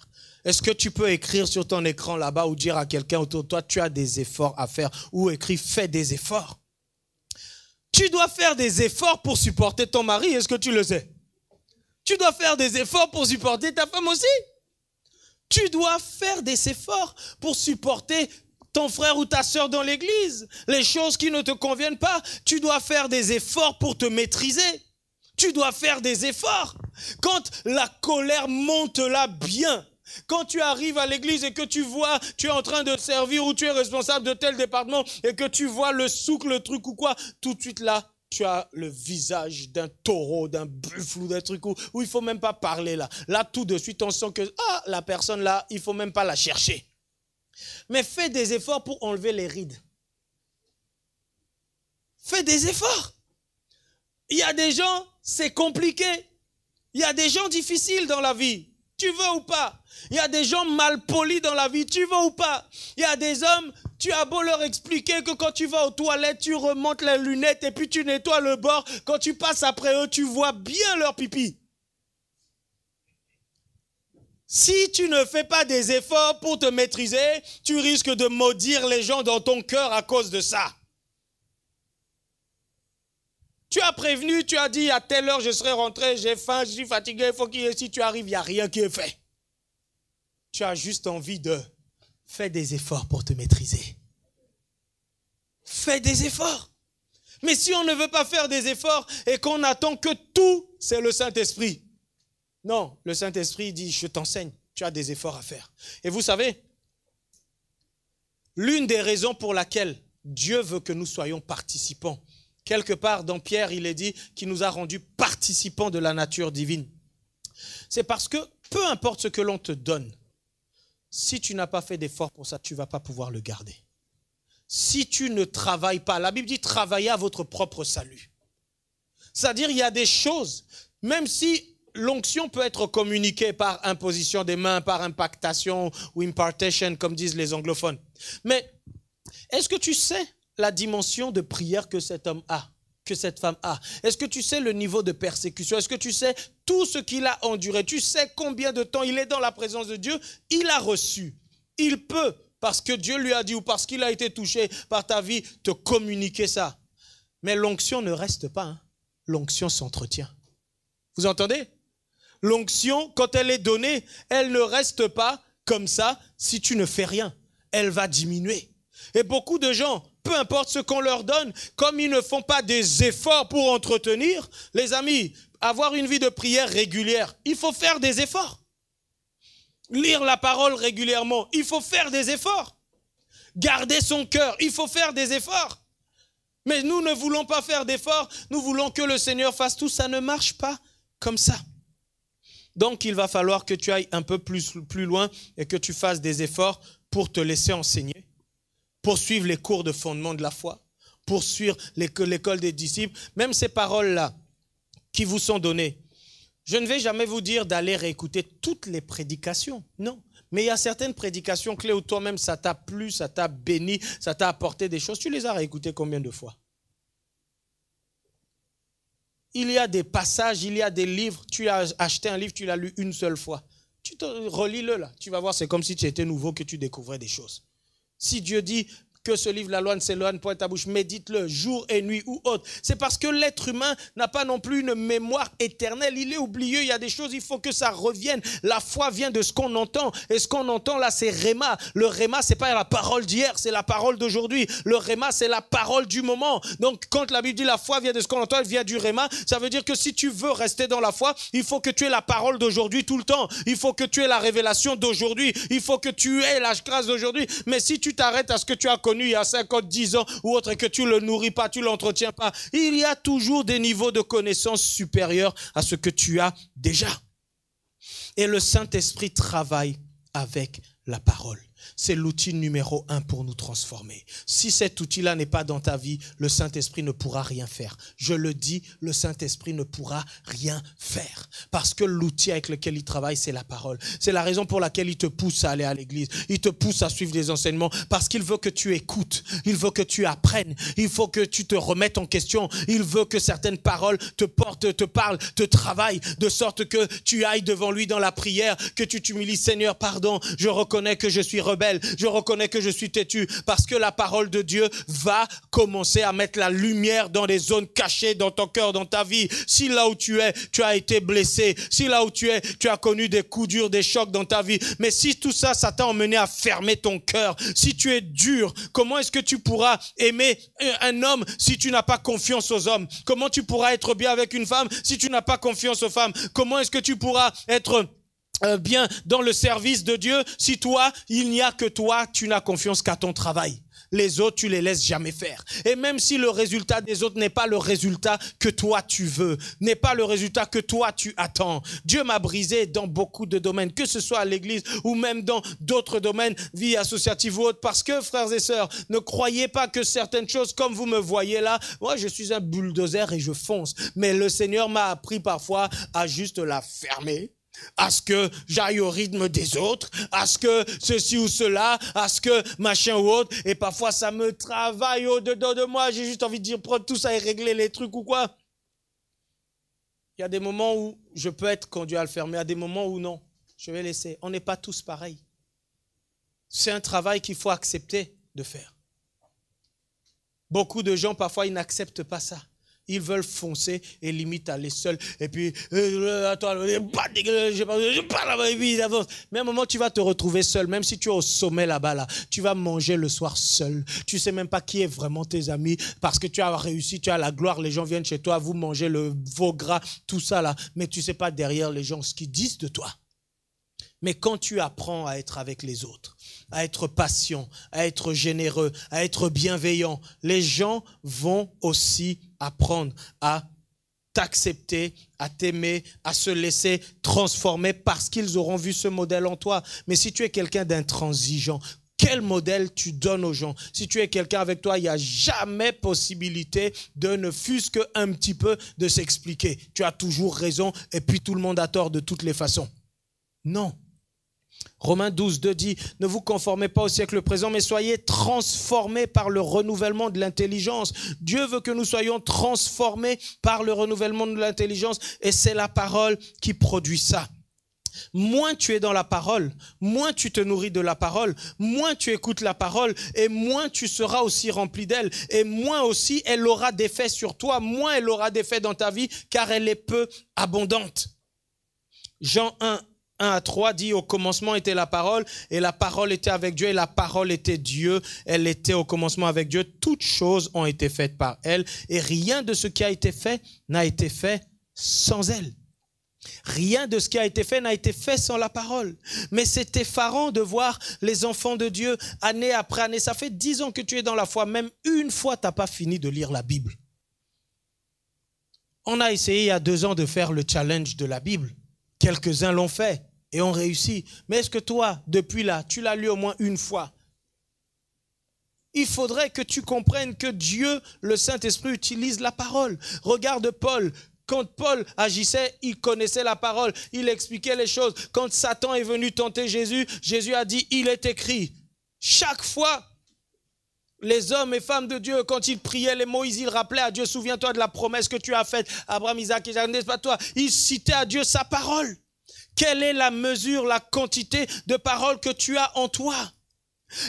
Est-ce que tu peux écrire sur ton écran là-bas ou dire à quelqu'un autour de toi, tu as des efforts à faire, ou écrit, fais des efforts. Tu dois faire des efforts pour supporter ton mari, est-ce que tu le sais? Tu dois faire des efforts pour supporter ta femme aussi. Tu dois faire des efforts pour supporter ton frère ou ta sœur dans l'église. Les choses qui ne te conviennent pas, tu dois faire des efforts pour te maîtriser. Tu dois faire des efforts. Quand la colère monte là bien, quand tu arrives à l'église et que tu vois, tu es en train de servir ou tu es responsable de tel département et que tu vois le souk, le truc ou quoi, tout de suite là, tu as le visage d'un taureau, d'un buffle ou d'un truc où il ne faut même pas parler là. Là, tout de suite, on sent que la personne là, il ne faut même pas la chercher. Mais fais des efforts pour enlever les rides. Fais des efforts. Il y a des gens, c'est compliqué. Il y a des gens difficiles dans la vie. Tu veux ou pas? Il y a des gens mal polis dans la vie. Tu veux ou pas? Il y a des hommes, tu as beau leur expliquer que quand tu vas aux toilettes, tu remontes les lunettes et puis tu nettoies le bord. Quand tu passes après eux, tu vois bien leur pipi. Si tu ne fais pas des efforts pour te maîtriser, tu risques de maudire les gens dans ton cœur à cause de ça. Tu as prévenu, tu as dit à telle heure je serai rentré, j'ai faim, je suis fatigué, il faut qu'il y ait, si tu arrives, il n'y a rien qui est fait. Tu as juste envie de faire des efforts pour te maîtriser. Fais des efforts. Mais si on ne veut pas faire des efforts et qu'on attend que tout, c'est le Saint-Esprit. Non, le Saint-Esprit dit, je t'enseigne, tu as des efforts à faire. Et vous savez, l'une des raisons pour laquelle Dieu veut que nous soyons participants, quelque part dans Pierre, il est dit qu'il nous a rendus participants de la nature divine. C'est parce que peu importe ce que l'on te donne, si tu n'as pas fait d'effort pour ça, tu ne vas pas pouvoir le garder. Si tu ne travailles pas, la Bible dit travaillez à votre propre salut. C'est-à-dire il y a des choses, même si l'onction peut être communiquée par imposition des mains, par impactation ou impartation, comme disent les anglophones. Mais est-ce que tu sais la dimension de prière que cet homme a, que cette femme a? Est-ce que tu sais le niveau de persécution? Est-ce que tu sais tout ce qu'il a enduré? Tu sais combien de temps il est dans la présence de Dieu? Il a reçu. Il peut, parce que Dieu lui a dit ou parce qu'il a été touché par ta vie, te communiquer ça. Mais l'onction ne reste pas. Hein. L'onction s'entretient. Vous entendez? L'onction, quand elle est donnée, elle ne reste pas comme ça si tu ne fais rien. Elle va diminuer. Et beaucoup de gens, peu importe ce qu'on leur donne, comme ils ne font pas des efforts pour entretenir, les amis, avoir une vie de prière régulière, il faut faire des efforts. Lire la parole régulièrement, il faut faire des efforts. Garder son cœur, il faut faire des efforts. Mais nous ne voulons pas faire d'efforts, nous voulons que le Seigneur fasse tout, ça ne marche pas comme ça. Donc il va falloir que tu ailles un peu plus loin et que tu fasses des efforts pour te laisser enseigner. Poursuivre les cours de fondement de la foi, poursuivre l'école des disciples, même ces paroles-là qui vous sont données. Je ne vais jamais vous dire d'aller réécouter toutes les prédications, non. Mais il y a certaines prédications clés où toi-même, ça t'a plu, ça t'a béni, ça t'a apporté des choses. Tu les as réécoutées combien de fois? Il y a des passages, il y a des livres. Tu as acheté un livre, tu l'as lu une seule fois. Tu te relis-le là. Tu vas voir, c'est comme si tu étais nouveau, que tu découvrais des choses. Si Dieu dit que ce livre, la loi ne s'éloigne point de ta bouche, médite-le jour et nuit ou autre. C'est parce que l'être humain n'a pas non plus une mémoire éternelle. Il est oublieux, il y a des choses, il faut que ça revienne. La foi vient de ce qu'on entend. Et ce qu'on entend là, c'est Réma. Le Réma, c'est pas la parole d'hier, c'est la parole d'aujourd'hui. Le Réma, c'est la parole du moment. Donc, quand la Bible dit la foi vient de ce qu'on entend, elle vient du Réma, ça veut dire que si tu veux rester dans la foi, il faut que tu aies la parole d'aujourd'hui tout le temps. Il faut que tu aies la révélation d'aujourd'hui. Il faut que tu aies la grâce d'aujourd'hui. Mais si tu t'arrêtes à ce que tu as connu il y a 50, 10 ans ou autre, que tu le nourris pas, tu l'entretiens pas, il y a toujours des niveaux de connaissances supérieurs à ce que tu as déjà. Et le Saint-Esprit travaille avec la parole. C'est l'outil numéro 1 pour nous transformer. Si cet outil-là n'est pas dans ta vie, le Saint-Esprit ne pourra rien faire. Je le dis, le Saint-Esprit ne pourra rien faire. Parce que l'outil avec lequel il travaille, c'est la parole. C'est la raison pour laquelle il te pousse à aller à l'église. Il te pousse à suivre des enseignements parce qu'il veut que tu écoutes. Il veut que tu apprennes. Il faut que tu te remettes en question. Il veut que certaines paroles te portent, te parlent, te travaillent, de sorte que tu ailles devant lui dans la prière, que tu t'humilies. Seigneur, pardon, je reconnais que je suis rebelle. Je reconnais que je suis têtu parce que la parole de Dieu va commencer à mettre la lumière dans les zones cachées dans ton cœur, dans ta vie. Si là où tu es, tu as été blessé. Si là où tu es, tu as connu des coups durs, des chocs dans ta vie. Mais si tout ça, ça t'a emmené à fermer ton cœur. Si tu es dur, comment est-ce que tu pourras aimer un homme si tu n'as pas confiance aux hommes? Comment tu pourras être bien avec une femme si tu n'as pas confiance aux femmes? Comment est-ce que tu pourras être bien dans le service de Dieu si toi, il n'y a que toi, tu n'as confiance qu'à ton travail? Les autres, tu les laisses jamais faire. Et même si le résultat des autres n'est pas le résultat que toi tu veux, n'est pas le résultat que toi tu attends. Dieu m'a brisé dans beaucoup de domaines, que ce soit à l'église ou même dans d'autres domaines, vie associative ou autre. Parce que, frères et sœurs, ne croyez pas que certaines choses, comme vous me voyez là, moi je suis un bulldozer et je fonce. Mais le Seigneur m'a appris parfois à juste la fermer, à ce que j'aille au rythme des autres, à ce que ceci ou cela, à ce que machin ou autre, et parfois ça me travaille au-dedans de moi, j'ai juste envie de dire prendre tout ça et régler les trucs ou quoi. Il y a des moments où je peux être conduit à le faire, mais il y a des moments où non, je vais laisser. On n'est pas tous pareils. C'est un travail qu'il faut accepter de faire. Beaucoup de gens, parfois, ils n'acceptent pas ça. Ils veulent foncer et limite aller seuls. Et puis, attends, mais à un moment, tu vas te retrouver seul. Même si tu es au sommet là-bas, là, tu vas manger le soir seul. Tu ne sais même pas qui est vraiment tes amis. Parce que tu as réussi, tu as la gloire. Les gens viennent chez toi, vous mangez le veau gras, tout ça là. Mais tu ne sais pas derrière les gens ce qu'ils disent de toi. Mais quand tu apprends à être avec les autres, à être patient, à être généreux, à être bienveillant, les gens vont aussi apprendre à t'accepter, à t'aimer, à se laisser transformer parce qu'ils auront vu ce modèle en toi. Mais si tu es quelqu'un d'intransigeant, quel modèle tu donnes aux gens? Si tu es quelqu'un avec toi, il n'y a jamais possibilité de ne fût-ce qu'un petit peu de s'expliquer. Tu as toujours raison et puis tout le monde a tort de toutes les façons. Non. Romains 12, 2 dit, ne vous conformez pas au siècle présent, mais soyez transformés par le renouvellement de l'intelligence. Dieu veut que nous soyons transformés par le renouvellement de l'intelligence et c'est la parole qui produit ça. Moins tu es dans la parole, moins tu te nourris de la parole, moins tu écoutes la parole et moins tu seras aussi rempli d'elle et moins aussi elle aura d'effet sur toi, moins elle aura d'effet dans ta vie car elle est peu abondante. Jean 1-3 dit au commencement était la parole et la parole était avec Dieu et la parole était Dieu. Elle était au commencement avec Dieu. Toutes choses ont été faites par elle et rien de ce qui a été fait n'a été fait sans elle. Rien de ce qui a été fait n'a été fait sans la parole. Mais c'est effarant de voir les enfants de Dieu année après année. Ça fait 10 ans que tu es dans la foi. Même une fois, tu n'as pas fini de lire la Bible. On a essayé il y a 2 ans de faire le challenge de la Bible. Quelques-uns l'ont fait et ont réussi. Mais est-ce que toi, depuis là, tu l'as lu au moins une fois? Il faudrait que tu comprennes que Dieu, le Saint-Esprit, utilise la parole. Regarde Paul. Quand Paul agissait, il connaissait la parole, il expliquait les choses. Quand Satan est venu tenter Jésus, Jésus a dit, il est écrit. Chaque fois, les hommes et femmes de Dieu, quand ils priaient, les Moïse, ils rappelaient à Dieu, souviens-toi de la promesse que tu as faite, Abraham, Isaac et Jacob, n'est-ce pas toi? Ils citaient à Dieu sa parole. Quelle est la mesure, la quantité de paroles que tu as en toi?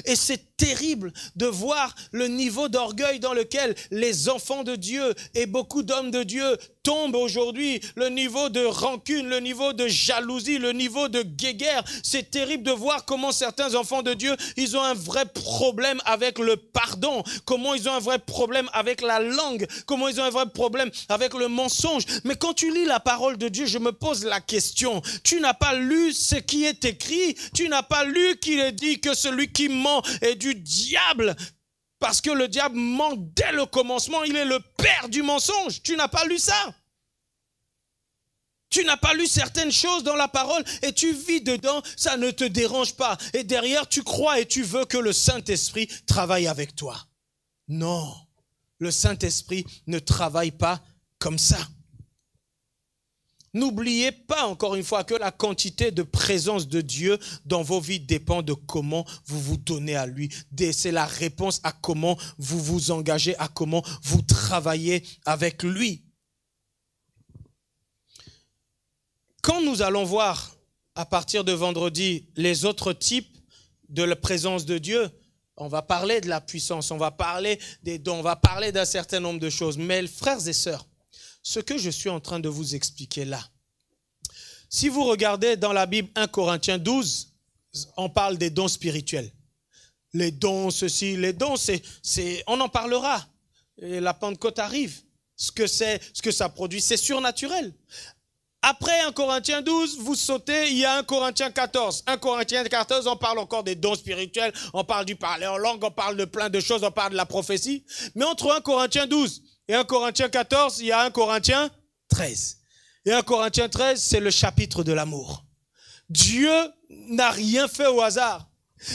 Et c'est terrible de voir le niveau d'orgueil dans lequel les enfants de Dieu et beaucoup d'hommes de Dieu tombent aujourd'hui. Le niveau de rancune, le niveau de jalousie, le niveau de guéguerre. C'est terrible de voir comment certains enfants de Dieu, ils ont un vrai problème avec le pardon. Comment ils ont un vrai problème avec la langue. Comment ils ont un vrai problème avec le mensonge. Mais quand tu lis la parole de Dieu, je me pose la question. Tu n'as pas lu ce qui est écrit. Tu n'as pas lu qu'il est dit que celui qui ment est du diable, parce que le diable ment dès le commencement, il est le père du mensonge. Tu n'as pas lu ça. Tu n'as pas lu certaines choses dans la parole et tu vis dedans, ça ne te dérange pas. Et derrière, tu crois et tu veux que le Saint-Esprit travaille avec toi. Non, le Saint-Esprit ne travaille pas comme ça. N'oubliez pas, encore une fois, que la quantité de présence de Dieu dans vos vies dépend de comment vous vous donnez à lui. C'est la réponse à comment vous vous engagez, à comment vous travaillez avec lui. Quand nous allons voir, à partir de vendredi, les autres types de la présence de Dieu, on va parler de la puissance, on va parler des dons, on va parler d'un certain nombre de choses. Mais frères et sœurs, ce que je suis en train de vous expliquer là, si vous regardez dans la Bible 1 Corinthiens 12, on parle des dons spirituels. Les dons, ceci, les dons, on en parlera. Et la Pentecôte arrive. Ce que ça produit, c'est surnaturel. Après 1 Corinthiens 12, vous sautez, il y a 1 Corinthiens 14. 1 Corinthiens 14, on parle encore des dons spirituels, on parle du parler en langue, on parle de plein de choses, on parle de la prophétie. Mais entre 1 Corinthiens 12 et 1 Corinthiens 14, il y a 1 Corinthiens 13. Et 1 Corinthiens 13, c'est le chapitre de l'amour. Dieu n'a rien fait au hasard.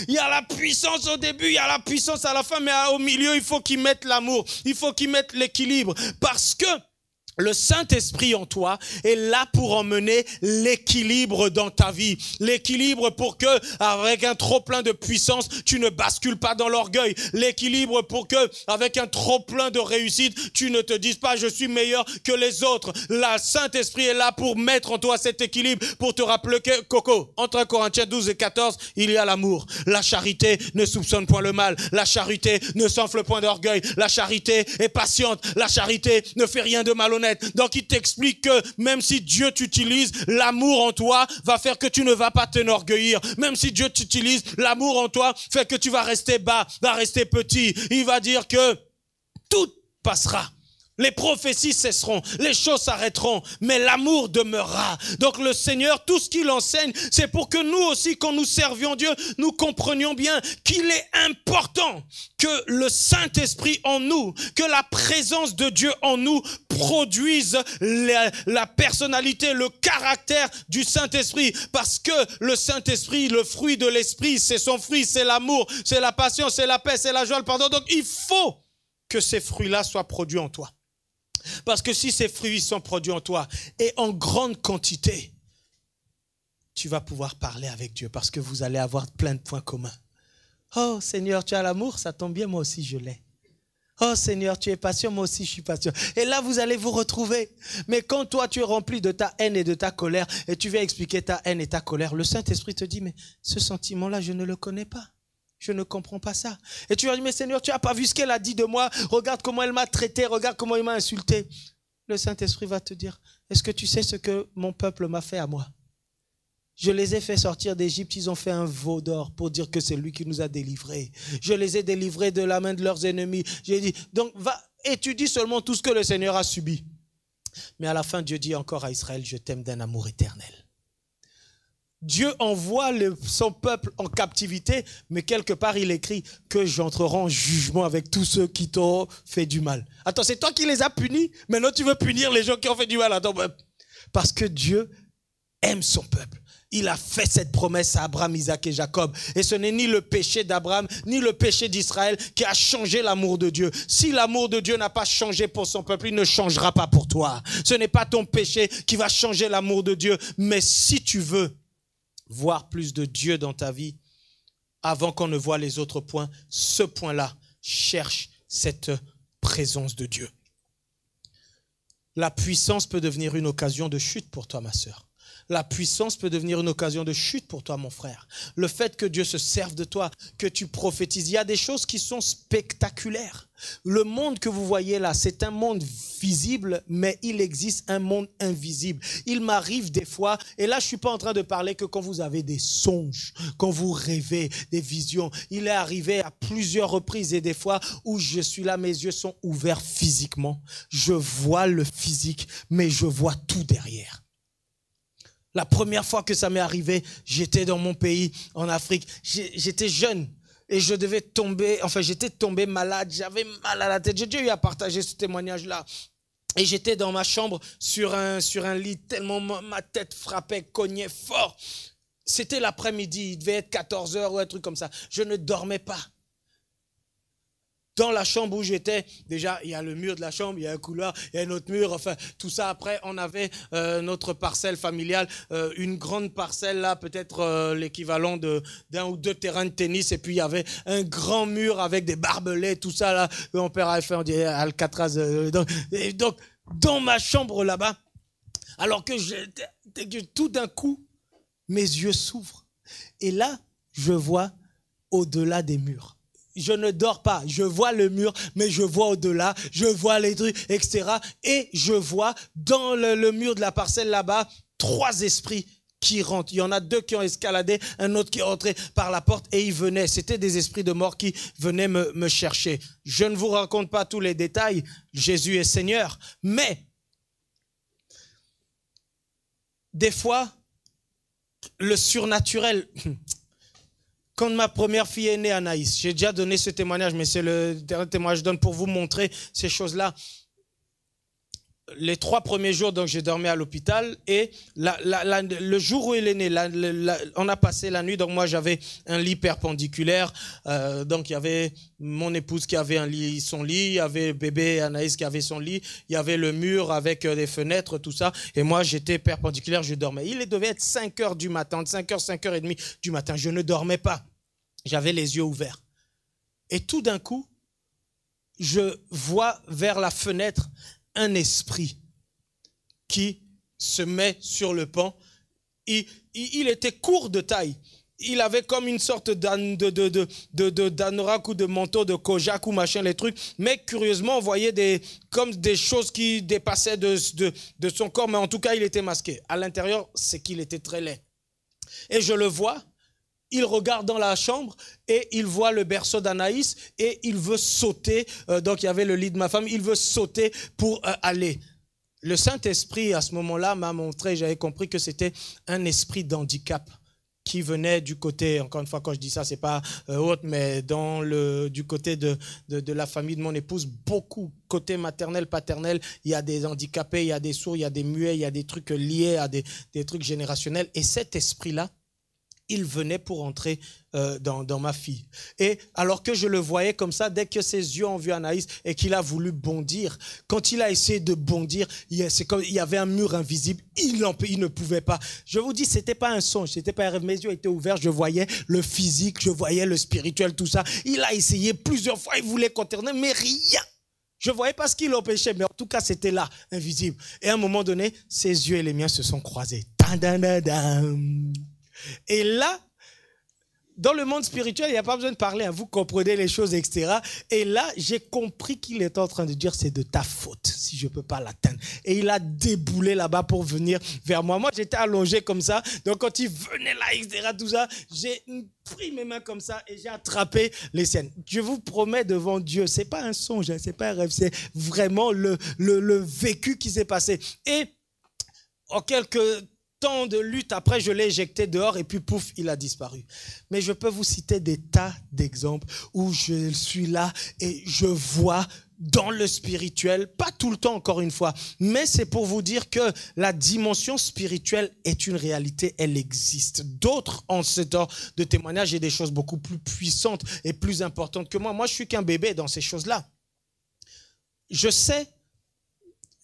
Il y a la puissance au début, il y a la puissance à la fin, mais au milieu, il faut qu'il mette l'amour, il faut qu'il mette l'équilibre. Parce que le Saint-Esprit en toi est là pour emmener l'équilibre dans ta vie. L'équilibre pour que, avec un trop plein de puissance, tu ne bascules pas dans l'orgueil. L'équilibre pour que, avec un trop plein de réussite, tu ne te dises pas je suis meilleur que les autres. Le Saint-Esprit est là pour mettre en toi cet équilibre, pour te rappeler que, Coco, entre 1 Corinthiens 12 et 14, il y a l'amour. La charité ne soupçonne point le mal. La charité ne s'enfle point d'orgueil. La charité est patiente. La charité ne fait rien de malhonnête. Donc il t'explique que même si Dieu t'utilise, l'amour en toi va faire que tu ne vas pas t'enorgueillir. Même si Dieu t'utilise, l'amour en toi fait que tu vas rester bas, va rester petit. Il va dire que tout passera. Les prophéties cesseront, les choses s'arrêteront, mais l'amour demeurera. Donc le Seigneur, tout ce qu'il enseigne, c'est pour que nous aussi, quand nous servions Dieu, nous comprenions bien qu'il est important que le Saint-Esprit en nous, que la présence de Dieu en nous produise la personnalité, le caractère du Saint-Esprit. Parce que le Saint-Esprit, le fruit de l'Esprit, c'est son fruit, c'est l'amour, c'est la passion, c'est la paix, c'est la joie, le pardon. Donc il faut que ces fruits-là soient produits en toi. Parce que si ces fruits sont produits en toi et en grande quantité, tu vas pouvoir parler avec Dieu parce que vous allez avoir plein de points communs. Oh Seigneur, tu as l'amour, ça tombe bien, moi aussi je l'ai. Oh Seigneur, tu es patient, moi aussi je suis patient. Et là, vous allez vous retrouver. Mais quand toi, tu es rempli de ta haine et de ta colère et tu viens expliquer ta haine et ta colère, le Saint-Esprit te dit, mais ce sentiment-là, je ne le connais pas. Je ne comprends pas ça. Et tu vas dire, mais Seigneur, tu n'as pas vu ce qu'elle a dit de moi. Regarde comment elle m'a traité. Regarde comment elle m'a insulté. Le Saint-Esprit va te dire, est-ce que tu sais ce que mon peuple m'a fait à moi? Je les ai fait sortir d'Égypte. Ils ont fait un veau d'or pour dire que c'est lui qui nous a délivrés. Je les ai délivrés de la main de leurs ennemis. J'ai dit, donc va, étudie seulement tout ce que le Seigneur a subi. Mais à la fin, Dieu dit encore à Israël, je t'aime d'un amour éternel. Dieu envoie son peuple en captivité, mais quelque part il écrit que j'entrerai en jugement avec tous ceux qui t'ont fait du mal. Attends, c'est toi qui les as punis, maintenant tu veux punir les gens qui ont fait du mal à ton peuple. Parce que Dieu aime son peuple. il a fait cette promesse à Abraham, Isaac et Jacob. Et ce n'est ni le péché d'Abraham, ni le péché d'Israël qui a changé l'amour de Dieu. Si l'amour de Dieu n'a pas changé pour son peuple, il ne changera pas pour toi. Ce n'est pas ton péché qui va changer l'amour de Dieu. Mais si tu veux voir plus de Dieu dans ta vie, avant qu'on ne voie les autres points, ce point-là, cherche cette présence de Dieu. La puissance peut devenir une occasion de chute pour toi, ma sœur. La puissance peut devenir une occasion de chute pour toi, mon frère. Le fait que Dieu se serve de toi, que tu prophétises, il y a des choses qui sont spectaculaires. Le monde que vous voyez là, c'est un monde visible, mais il existe un monde invisible. Il m'arrive des fois, et là je ne suis pas en train de parler que quand vous avez des songes, quand vous rêvez, des visions. Il est arrivé à plusieurs reprises et des fois où je suis là, mes yeux sont ouverts physiquement. Je vois le physique, mais je vois tout derrière. La première fois que ça m'est arrivé, j'étais dans mon pays, en Afrique. J'étais jeune et je devais tomber, enfin j'étais tombé malade, j'avais mal à la tête. J'ai déjà eu à partager ce témoignage-là. Et j'étais dans ma chambre sur un lit, tellement ma tête frappait, cognait fort. C'était l'après-midi, il devait être 14h ou un truc comme ça. Je ne dormais pas. Dans la chambre où j'étais, déjà, il y a le mur de la chambre, il y a un couloir, il y a un autre mur, enfin, tout ça. Après, on avait notre parcelle familiale, une grande parcelle là, peut-être l'équivalent d'un ou deux terrains de tennis. Et puis, il y avait un grand mur avec des barbelés, tout ça là. Mon père avait fait, on dirait, Alcatraz. Donc, dans ma chambre là-bas, alors que tout d'un coup, mes yeux s'ouvrent. Et là, je vois au-delà des murs. Je ne dors pas, je vois le mur, mais je vois au-delà, je vois les trucs, etc. Et je vois dans le mur de la parcelle là-bas, 3 esprits qui rentrent. Il y en a 2 qui ont escaladé, un autre qui est rentré par la porte et ils venaient. C'était des esprits de mort qui venaient me chercher. Je ne vous raconte pas tous les détails, Jésus est Seigneur, mais des fois, le surnaturel... Quand ma première fille est née, Anaïs, j'ai déjà donné ce témoignage, mais c'est le dernier témoignage que je donne pour vous montrer ces choses-là. Les 3 premiers jours, donc j'ai dormi à l'hôpital et le jour où elle est née, on a passé la nuit. Donc moi j'avais un lit perpendiculaire, donc il y avait mon épouse qui avait son lit, il y avait bébé Anaïs qui avait son lit, il y avait le mur avec des fenêtres, tout ça. Et moi j'étais perpendiculaire, je dormais. Il devait être 5 heures du matin, 5h, 5h30 du matin. Je ne dormais pas, j'avais les yeux ouverts. Et tout d'un coup, je vois vers la fenêtre un esprit qui se met sur le pan. Il était court de taille. Il avait comme une sorte d'anorak ou de manteau de kojak ou machin, les trucs. Mais curieusement, on voyait comme des choses qui dépassaient de son corps. Mais en tout cas, il était masqué. À l'intérieur, c'est qu'il était très laid. Et je le vois. Il regarde dans la chambre et il voit le berceau d'Anaïs et il veut sauter. Donc, il y avait le lit de ma femme. Il veut sauter pour aller. Le Saint-Esprit, à ce moment-là, m'a montré, j'avais compris que c'était un esprit d'handicap qui venait du côté, encore une fois, quand je dis ça, c'est pas autre, mais du côté de la famille de mon épouse, beaucoup, côté maternel, paternel, il y a des handicapés, il y a des sourds, il y a des muets, il y a des trucs liés à des trucs générationnels. Et cet esprit-là, il venait pour entrer dans ma fille. Et alors que je le voyais comme ça, dès que ses yeux ont vu Anaïs et qu'il a voulu bondir, quand il a essayé de bondir, c'est comme il y avait un mur invisible, il ne pouvait pas. Je vous dis, c'était pas un songe, c'était pas un rêve. Mes yeux étaient ouverts, je voyais le physique, je voyais le spirituel, tout ça. Il a essayé plusieurs fois, il voulait contourner, mais rien. Je ne voyais pas ce qui l'empêchait, mais en tout cas, c'était là, invisible. Et à un moment donné, ses yeux et les miens se sont croisés. Et là, dans le monde spirituel, il n'y a pas besoin de parler, hein, vous comprenez les choses, etc. Et là, j'ai compris qu'il était en train de dire, c'est de ta faute si je ne peux pas l'atteindre. Et il a déboulé là-bas pour venir vers moi. Moi, j'étais allongé comme ça. Donc, quand il venait là, etc., tout ça, j'ai pris mes mains comme ça et j'ai attrapé les siennes. Je vous promets devant Dieu, ce n'est pas un songe, ce n'est pas un rêve, c'est vraiment le vécu qui s'est passé. Et en quelques temps de lutte, après je l'ai éjecté dehors et puis pouf, il a disparu. Mais je peux vous citer des tas d'exemples où je suis là et je vois dans le spirituel, pas tout le temps encore une fois, mais c'est pour vous dire que la dimension spirituelle est une réalité, elle existe. D'autres ont ce genre de témoignage et des choses beaucoup plus puissantes et plus importantes que moi. Moi, je suis qu'un bébé dans ces choses-là. Je sais,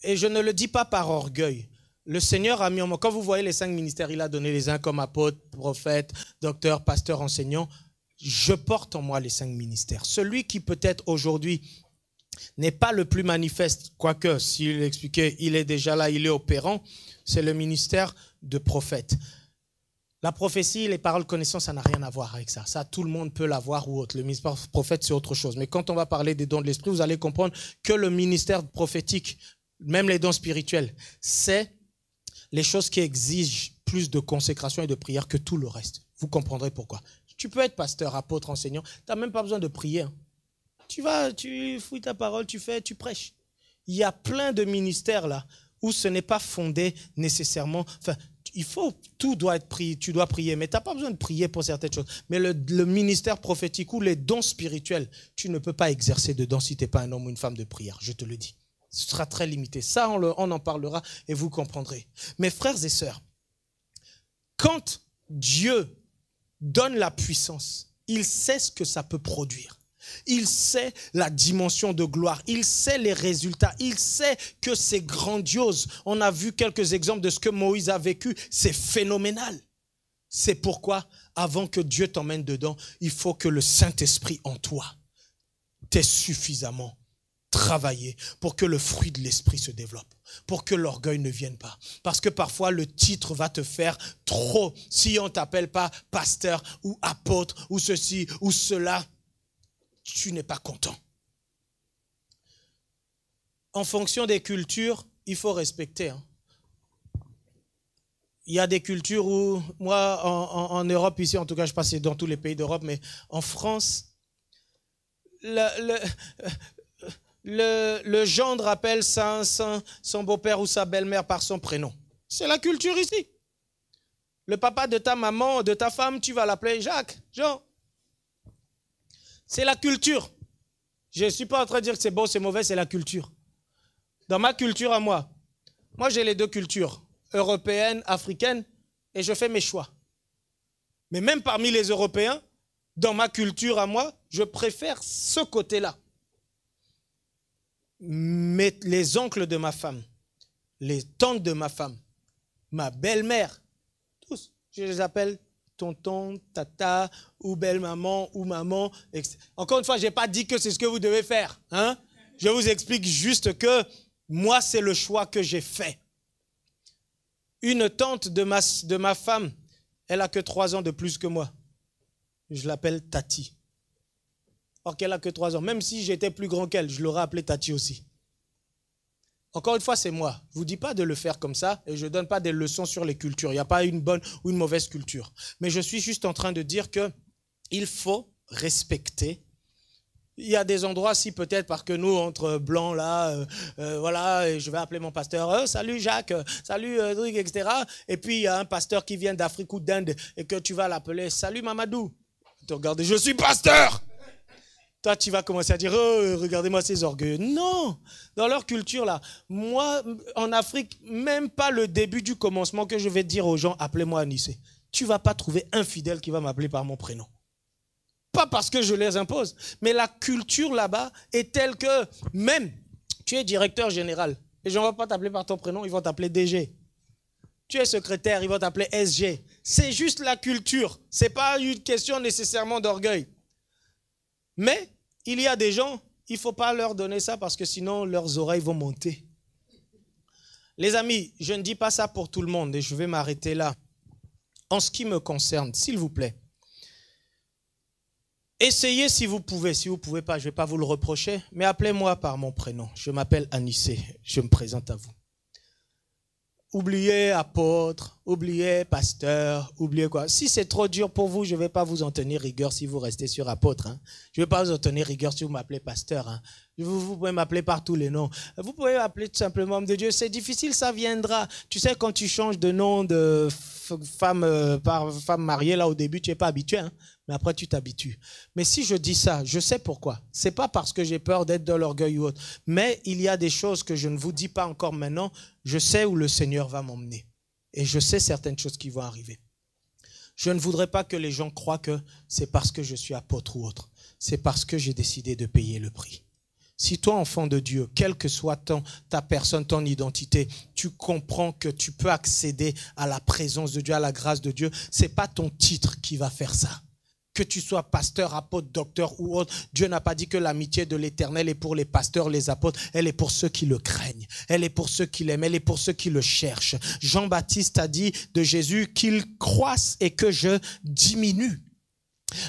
et je ne le dis pas par orgueil, le Seigneur a mis en moi, quand vous voyez les 5 ministères, il a donné les uns comme apôtres, prophètes, docteurs, pasteurs, enseignants, je porte en moi les 5 ministères. Celui qui peut-être aujourd'hui n'est pas le plus manifeste, quoique s'il expliquait, il est déjà là, il est opérant, c'est le ministère de prophète. La prophétie, les paroles connaissances, ça n'a rien à voir avec ça. Ça, tout le monde peut l'avoir ou autre. Le ministère de prophète, c'est autre chose. Mais quand on va parler des dons de l'esprit, vous allez comprendre que le ministère prophétique, même les dons spirituels, c'est les choses qui exigent plus de consécration et de prière que tout le reste. Vous comprendrez pourquoi. Tu peux être pasteur, apôtre, enseignant, tu n'as même pas besoin de prier. Hein. Tu vas, tu fouilles ta parole, tu prêches. Il y a plein de ministères là où ce n'est pas fondé nécessairement. Enfin, tout doit être prié, tu dois prier, mais tu n'as pas besoin de prier pour certaines choses. Mais le ministère prophétique ou les dons spirituels, tu ne peux pas exercer dedans si tu n'es pas un homme ou une femme de prière, je te le dis. Ce sera très limité. Ça, on en parlera et vous comprendrez. Mes frères et sœurs, quand Dieu donne la puissance, il sait ce que ça peut produire. Il sait la dimension de gloire, il sait les résultats, il sait que c'est grandiose. On a vu quelques exemples de ce que Moïse a vécu, c'est phénoménal. C'est pourquoi, avant que Dieu t'emmène dedans, il faut que le Saint-Esprit en toi t'ait suffisamment travaillé pour que le fruit de l'esprit se développe, pour que l'orgueil ne vienne pas. Parce que parfois, le titre va te faire trop. Si on ne t'appelle pas pasteur ou apôtre ou ceci ou cela, tu n'es pas content. En fonction des cultures, il faut respecter. Hein. Il y a des cultures où, moi, en Europe, ici, en tout cas, je ne sais pas si c'est dans tous les pays d'Europe, mais en France, le gendre appelle son beau-père ou sa belle-mère par son prénom. C'est la culture ici. Le papa de ta maman, de ta femme, tu vas l'appeler Jacques, Jean. C'est la culture. Je ne suis pas en train de dire que c'est bon, c'est mauvais, c'est la culture. Dans ma culture à moi j'ai les 2 cultures, européenne, africaine, et je fais mes choix. Mais même parmi les Européens, dans ma culture à moi, je préfère ce côté-là. Mais les oncles de ma femme, les tantes de ma femme, ma belle-mère, tous, je les appelle tonton, tata, ou belle-maman, ou maman. Encore une fois, je n'ai pas dit que c'est ce que vous devez faire. Hein? Je vous explique juste que moi, c'est le choix que j'ai fait. Une tante de ma femme, elle n'a que 3 ans de plus que moi. Je l'appelle Tati. Or qu'elle n'a que 3 ans. Même si j'étais plus grand qu'elle, je l'aurais appelée Tati aussi. Encore une fois, c'est moi. Je ne vous dis pas de le faire comme ça et je ne donne pas des leçons sur les cultures. Il n'y a pas une bonne ou une mauvaise culture. Mais je suis juste en train de dire qu'il faut respecter. Il y a des endroits, si peut-être, parce que nous, entre blancs, là, voilà, et je vais appeler mon pasteur, salut Jacques, salut Druig, etc. Et puis, il y a un pasteur qui vient d'Afrique ou d'Inde et que tu vas l'appeler, salut Mamadou. Tu regardes, je suis pasteur. Toi, tu vas commencer à dire, oh, regardez-moi ces orgueilleux. Non, dans leur culture, là, moi, en Afrique, même pas le début du commencement que je vais dire aux gens, appelez-moi Anissé. Tu ne vas pas trouver un fidèle qui va m'appeler par mon prénom. Pas parce que je les impose, mais la culture là-bas est telle que même, tu es directeur général, les gens ne vont pas t'appeler par ton prénom, ils vont t'appeler DG. Tu es secrétaire, ils vont t'appeler SG. C'est juste la culture, ce n'est pas une question nécessairement d'orgueil. Mais il y a des gens, il ne faut pas leur donner ça parce que sinon leurs oreilles vont monter. Les amis, je ne dis pas ça pour tout le monde et je vais m'arrêter là. En ce qui me concerne, s'il vous plaît, essayez si vous pouvez pas, je ne vais pas vous le reprocher, mais appelez-moi par mon prénom. Je m'appelle Anissé, je me présente à vous. Oubliez apôtre, oubliez pasteur, oubliez quoi. Si c'est trop dur pour vous, je ne vais pas vous en tenir rigueur si vous restez sur apôtre. Hein. Je ne vais pas vous en tenir rigueur si vous m'appelez pasteur. Hein. Vous pouvez m'appeler par tous les noms. Vous pouvez m'appeler tout simplement homme de Dieu. C'est difficile, ça viendra. Tu sais, quand tu changes de nom de femme par femme mariée, là au début, tu n'es pas habitué, hein? Mais après, tu t'habitues. Mais si je dis ça, je sais pourquoi. Ce n'est pas parce que j'ai peur d'être dans l'orgueil ou autre. Mais il y a des choses que je ne vous dis pas encore maintenant. Je sais où le Seigneur va m'emmener. Et je sais certaines choses qui vont arriver. Je ne voudrais pas que les gens croient que c'est parce que je suis apôtre ou autre. C'est parce que j'ai décidé de payer le prix. Si toi, enfant de Dieu, quelle que soit ta personne, ton identité, tu comprends que tu peux accéder à la présence de Dieu, à la grâce de Dieu, ce n'est pas ton titre qui va faire ça. Que tu sois pasteur, apôtre, docteur ou autre, Dieu n'a pas dit que l'amitié de l'Éternel est pour les pasteurs, les apôtres. Elle est pour ceux qui le craignent. Elle est pour ceux qui l'aiment. Elle est pour ceux qui le cherchent. Jean-Baptiste a dit de Jésus qu'il croisse et que je diminue.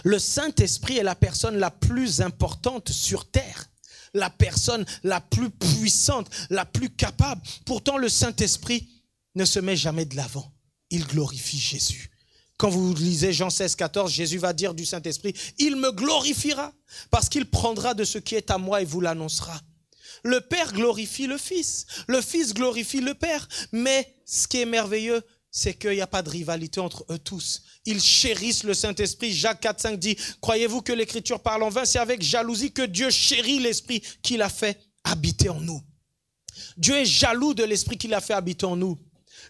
Le Saint-Esprit est la personne la plus importante sur terre. La personne la plus puissante, la plus capable. Pourtant, le Saint-Esprit ne se met jamais de l'avant. Il glorifie Jésus. Quand vous lisez Jean 16, 14, Jésus va dire du Saint-Esprit, il me glorifiera parce qu'il prendra de ce qui est à moi et vous l'annoncera. Le Père glorifie le Fils glorifie le Père. Mais ce qui est merveilleux, c'est qu'il n'y a pas de rivalité entre eux tous. Ils chérissent le Saint-Esprit. Jacques 4, 5 dit, croyez-vous que l'Écriture parle en vain? C'est avec jalousie que Dieu chérit l'Esprit qu'il a fait habiter en nous. Dieu est jaloux de l'Esprit qu'il a fait habiter en nous.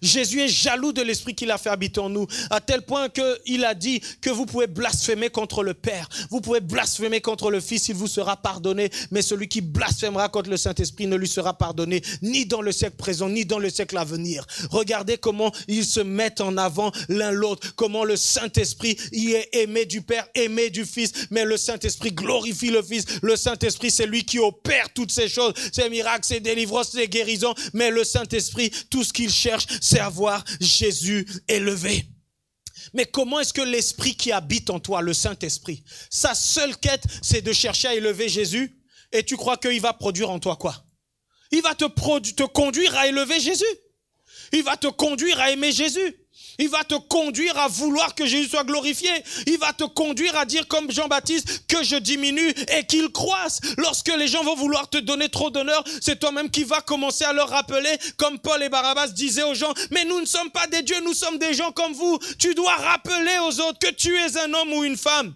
Jésus est jaloux de l'Esprit qu'il a fait habiter en nous, à tel point qu'il a dit que vous pouvez blasphémer contre le Père, vous pouvez blasphémer contre le Fils, il vous sera pardonné, mais celui qui blasphémera contre le Saint-Esprit ne lui sera pardonné, ni dans le siècle présent, ni dans le siècle à venir. Regardez comment ils se mettent en avant l'un l'autre, comment le Saint-Esprit y est aimé du Père, aimé du Fils, mais le Saint-Esprit glorifie le Fils. Le Saint-Esprit, c'est lui qui opère toutes ces choses, ces miracles, ces délivrances, ces guérisons, mais le Saint-Esprit, tout ce qu'il cherche, c'est à voir Jésus élevé. Mais comment est-ce que l'Esprit qui habite en toi, le Saint-Esprit, sa seule quête, c'est de chercher à élever Jésus, et tu crois qu'il va produire en toi quoi? Il va te conduire à élever Jésus. Il va te conduire à aimer Jésus. Il va te conduire à vouloir que Jésus soit glorifié. Il va te conduire à dire comme Jean-Baptiste que je diminue et qu'il croisse. Lorsque les gens vont vouloir te donner trop d'honneur, c'est toi-même qui vas commencer à leur rappeler, comme Paul et Barnabas disaient aux gens, mais nous ne sommes pas des dieux, nous sommes des gens comme vous. Tu dois rappeler aux autres que tu es un homme ou une femme.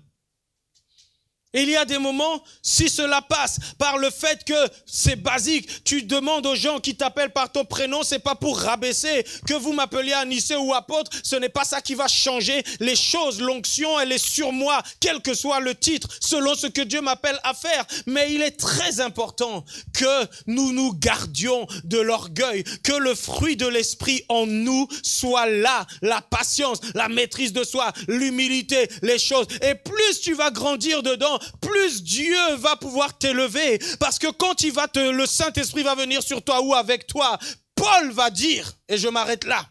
Et il y a des moments, si cela passe par le fait que c'est basique, tu demandes aux gens qui t'appellent par ton prénom, c'est pas pour rabaisser, que vous m'appeliez Anissé ou apôtre, ce n'est pas ça qui va changer les choses. L'onction, elle est sur moi, quel que soit le titre, selon ce que Dieu m'appelle à faire. Mais il est très important que nous nous gardions de l'orgueil, que le fruit de l'esprit en nous soit là, la patience, la maîtrise de soi, l'humilité, les choses. Et plus tu vas grandir dedans, plus Dieu va pouvoir t'élever. Parce que quand le Saint-Esprit va venir sur toi ou avec toi, Paul va dire, et je m'arrête là,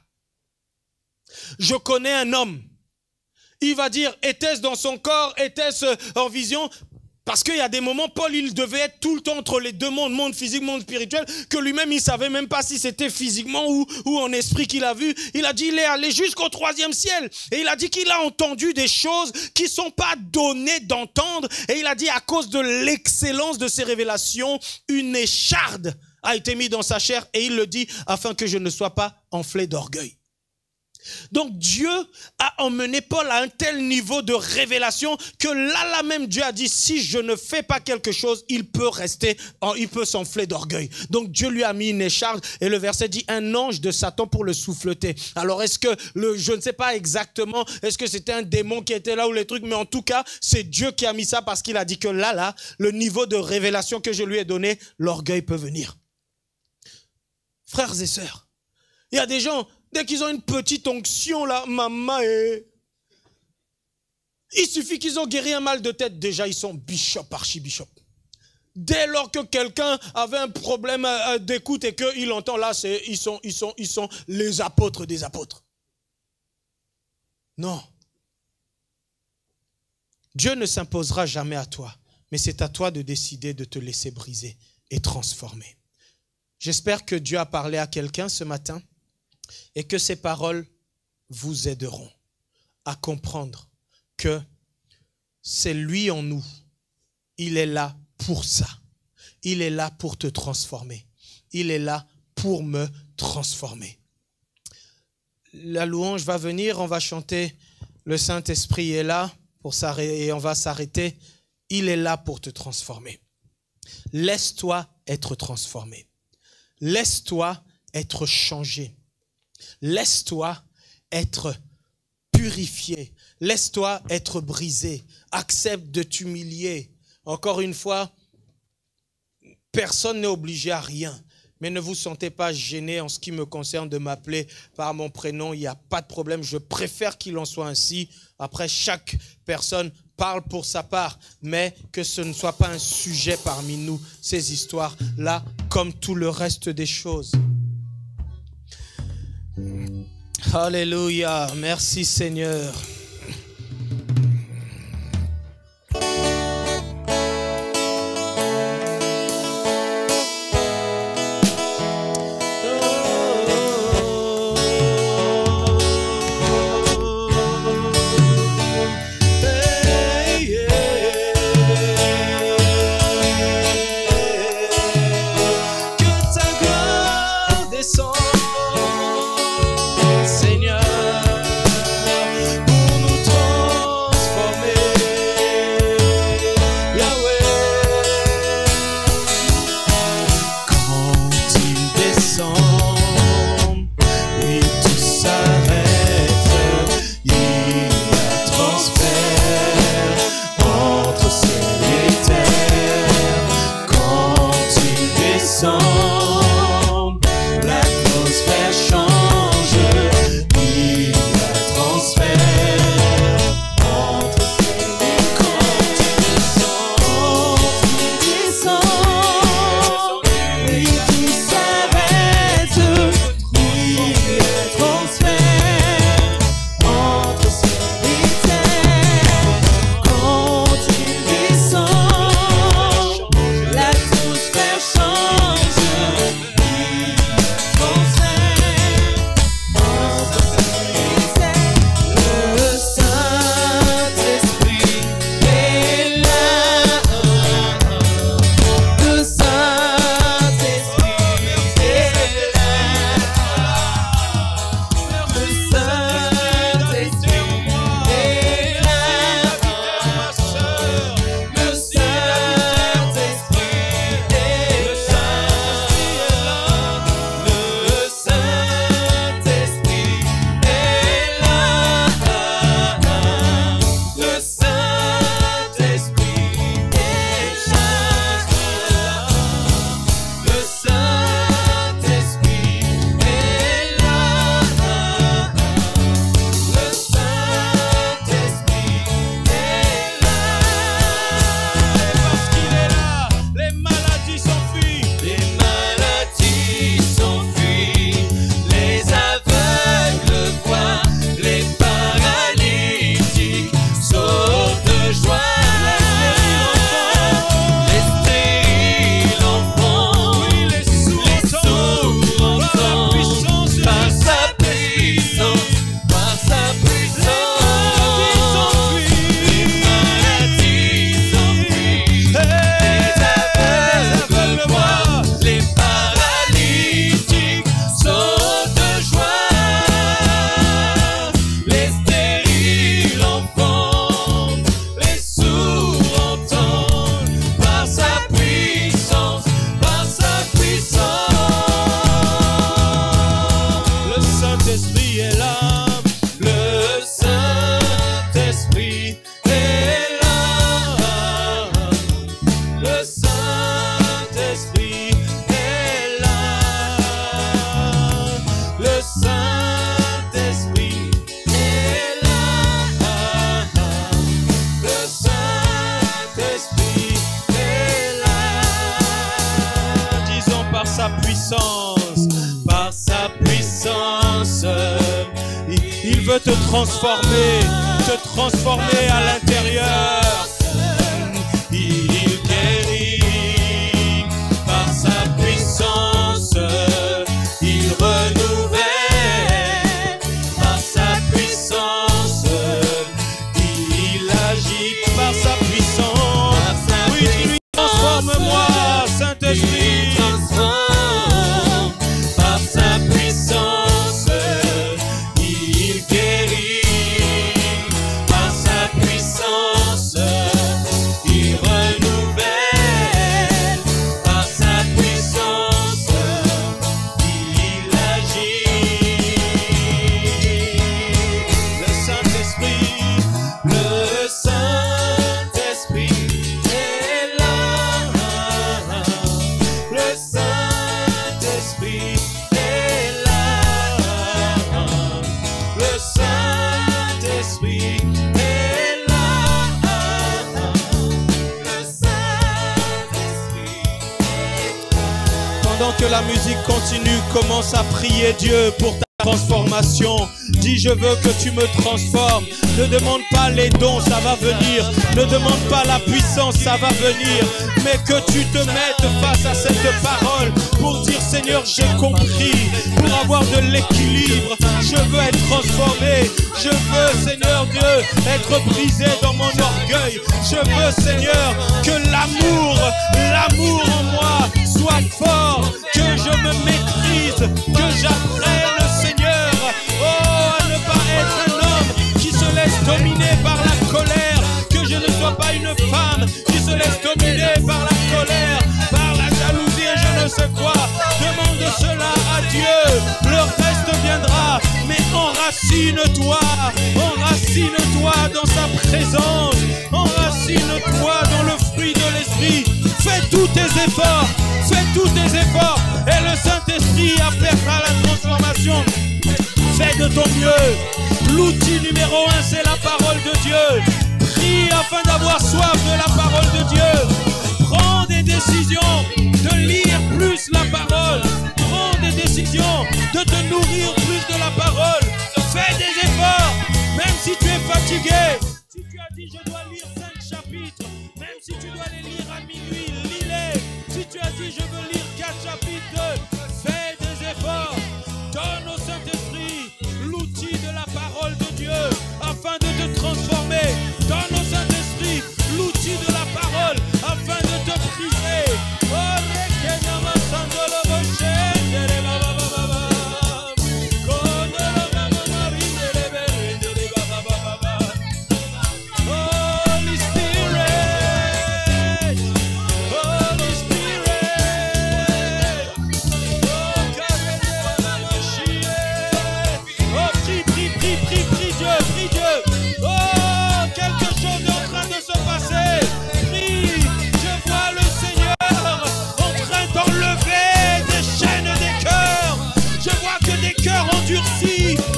je connais un homme. Il va dire, était-ce dans son corps, était-ce en vision? Parce qu'il y a des moments, Paul, il devait être tout le temps entre les deux mondes, monde physique, monde spirituel, que lui-même, il ne savait même pas si c'était physiquement ou en esprit qu'il a vu. Il a dit, il est allé jusqu'au 3e ciel. Et il a dit qu'il a entendu des choses qui ne sont pas données d'entendre. Et il a dit, à cause de l'excellence de ses révélations, une écharde a été mise dans sa chair. Et il le dit, afin que je ne sois pas enflé d'orgueil. Donc Dieu a emmené Paul à un tel niveau de révélation que là même Dieu a dit, si je ne fais pas quelque chose, il peut s'enfler d'orgueil. Donc Dieu lui a mis une écharde et le verset dit, un ange de Satan pour le souffleter. Alors est-ce que, je ne sais pas exactement, est-ce que c'était un démon qui était là ou les trucs, mais en tout cas, c'est Dieu qui a mis ça parce qu'il a dit que là, le niveau de révélation que je lui ai donné, l'orgueil peut venir. Frères et sœurs, il y a des gens, dès qu'ils ont une petite onction là, maman, il suffit qu'ils ont guéri un mal de tête, déjà ils sont bishop, archibishop. Dès lors que quelqu'un avait un problème d'écoute et qu'il entend là, ils sont les apôtres des apôtres. Non. Dieu ne s'imposera jamais à toi, mais c'est à toi de décider de te laisser briser et transformer. J'espère que Dieu a parlé à quelqu'un ce matin. Et que ces paroles vous aideront à comprendre que c'est lui en nous. Il est là pour ça. il est là pour te transformer. Il est là pour me transformer. La louange va venir, on va chanter « Le Saint-Esprit est là » et on va s'arrêter. Il est là pour te transformer. Laisse-toi être transformé. Laisse-toi être changé. Laisse-toi être purifié. Laisse-toi être brisé. Accepte de t'humilier. Encore une fois, personne n'est obligé à rien. Mais ne vous sentez pas gêné en ce qui me concerne de m'appeler par mon prénom. Il n'y a pas de problème. Je préfère qu'il en soit ainsi. Après, chaque personne parle pour sa part. Mais que ce ne soit pas un sujet parmi nous, ces histoires-là, comme tout le reste des choses. Alléluia. Merci Seigneur. te transformer à l'intérieur. Il guérit par sa puissance, il renouvelle par sa puissance, il agit par sa puissance. Oui, transforme-moi, Saint Saint-Esprit est là. Le Saint-Esprit est là. Le Saint-Esprit est là. Pendant que la musique continue, commence à prier Dieu pour ta transformation. Dis, je veux que tu me transformes. Ne demande pas les dons, ça va venir. Ne demande pas la puissance, ça va venir. Mais que tu te mettes face à cette parole pour dire, Seigneur, j'ai compris. Pour avoir de l'équilibre, je veux être transformé. Je veux, Seigneur Dieu, être brisé dans mon orgueil. Je veux, Seigneur, que l'amour en moi soit fort. Que je me maîtrise, que j'apprenne, Seigneur, à ne pas être un homme qui se laisse dominer par la colère, que je ne sois pas une femme qui se laisse dominer par la colère, par la jalousie et je ne sais quoi. Demande cela à Dieu, le reste viendra, mais enracine-toi dans sa présence, enracine-toi dans le fruit de l'esprit. Fais tous tes efforts, et le Saint-Esprit apportera la transformation. Fais de ton mieux. L'outil numéro 1, c'est la parole de Dieu. Prie afin d'avoir soif de la parole de Dieu. Prends des décisions de lire plus la parole. Prends des décisions de te nourrir plus de la parole. Fais des efforts, même si tu es fatigué. Si tu as dit je dois lire 5 chapitres, même si tu dois les lire à minuit, lis-les. Si tu as dit je veux lire 4 chapitres, fais des efforts. Donne au Saint-Esprit l'outil de la parole de Dieu afin de te transformer. Donne au Saint-Esprit l'outil de la parole afin de te briser.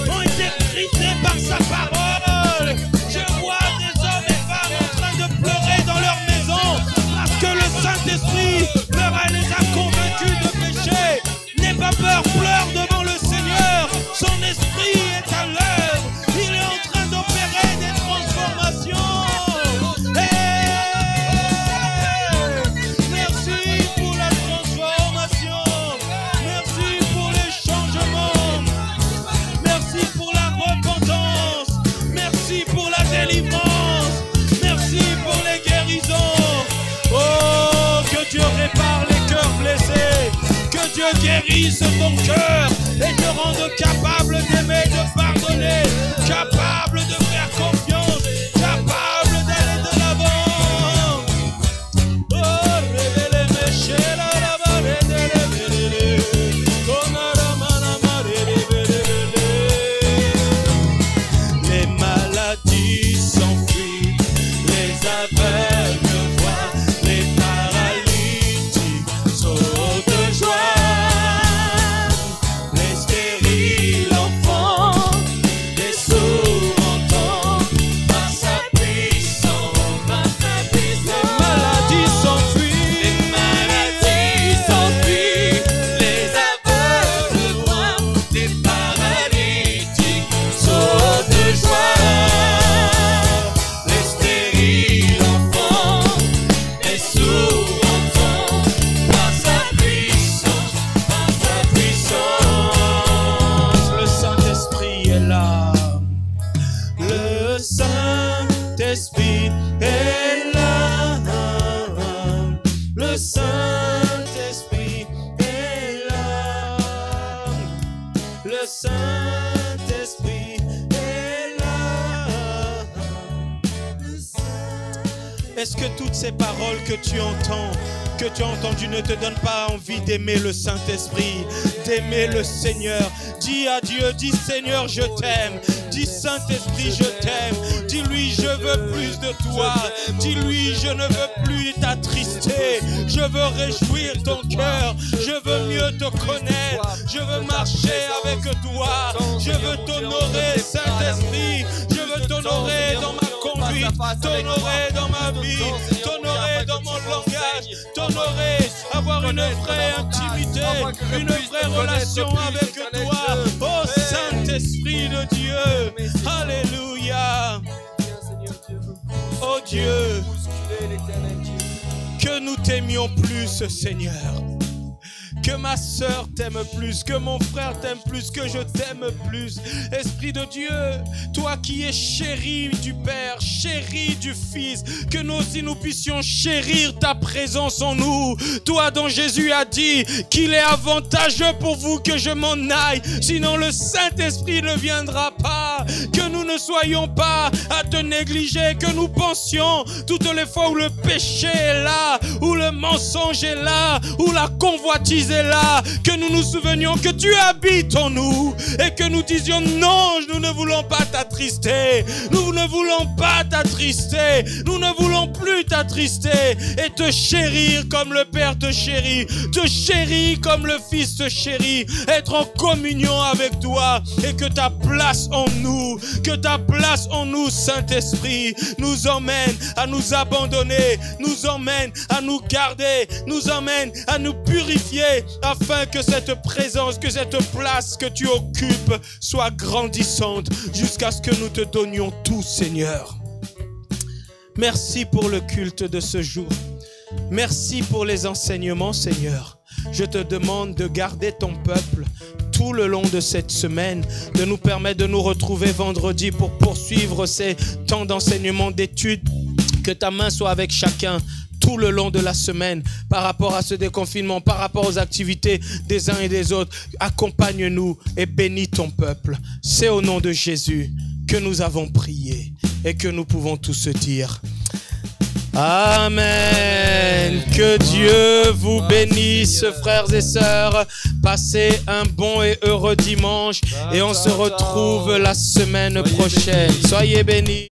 Ont été brisés par sa parole. Je vois des hommes et femmes en train de pleurer dans leur maison parce que le Saint-Esprit les a convaincus de péché. N'aie pas peur, pleure devant le Seigneur. Son esprit est à l'œuvre. Il est en train d'opérer des transformations. Merci pour la transformation. Merci pour les changements. Merci pour la repentance. Merci pour la délivrance. Merci pour les guérisons. Oh, que Dieu répare les cœurs blessés. Que Dieu guérisse ton cœur et te rende capable d'aimer, de pardonner, capable de faire confiance, capable d'aller de l'avant. Oh, révélez mes chèvres, les maladies s'enfuient, les aveugles voient, les paralytiques sautent de joie, les stériles enfants, les sourds entendent par sa puissance, les maladies s'enfuient, les aveugles voient, les paralytiques sautent de joie, les stériles enfants, les sourds entendent par sa puissance, Le Saint-Esprit est là. Le Saint-Esprit est là. Le Saint-Esprit est là. Le Saint-Esprit est là. Est-ce que toutes ces paroles que tu as entendues ne te donnent pas envie d'aimer le Saint-Esprit, d'aimer le Seigneur. Dis à Dieu, dis Seigneur, je t'aime. Dis Saint-Esprit, je t'aime. Dis-lui, je veux plus de toi. Dis-lui, je ne veux plus t'attrister. Je veux réjouir ton cœur. Je veux mieux te connaître. Je veux marcher avec toi. Je veux t'honorer, Saint-Esprit. Je veux t'honorer dans ma conduite, t'honorer dans ma vie, t'honorer dans mon langage, t'honorer, avoir une vraie intimité, une vraie relation avec toi. Oh Saint-Esprit de Dieu, alléluia. Oh Dieu, que nous t'aimions plus, Seigneur. Que ma sœur t'aime plus, que mon frère t'aime plus, que je t'aime plus. Esprit de Dieu, toi qui es chéri du Père, chéri du Fils, que nous aussi nous puissions chérir ta présence en nous. Toi dont Jésus a dit qu'il est avantageux pour vous que je m'en aille, sinon le Saint-Esprit ne viendra pas. Que nous ne soyons pas à te négliger, que nous pensions toutes les fois où le péché est là, où le mensonge est là, où la convoitise est là, que nous nous souvenions que tu habites en nous et que nous disions non, nous ne voulons pas t'attrister, nous ne voulons pas t'attrister, nous ne voulons plus t'attrister et te chérir comme le Père te chérit comme le Fils te chérit, être en communion avec toi et que ta place en nous, Saint-Esprit, nous emmène à nous abandonner, nous emmène à nous garder, nous emmène à nous purifier afin que cette présence, que cette place que tu occupes soit grandissante jusqu'à ce que nous te donnions tout, Seigneur. Merci pour le culte de ce jour. Merci pour les enseignements, Seigneur. Je te demande de garder ton peuple tout le long de cette semaine, de nous permettre de nous retrouver vendredi pour poursuivre ces temps d'enseignement, d'études. Que ta main soit avec chacun tout le long de la semaine par rapport à ce déconfinement, par rapport aux activités des uns et des autres. Accompagne-nous et bénis ton peuple. C'est au nom de Jésus que nous avons prié et que nous pouvons tous se dire Amen. Que Dieu vous bénisse, frères et sœurs. Passez un bon et heureux dimanche et on se retrouve la semaine prochaine. Soyez bénis.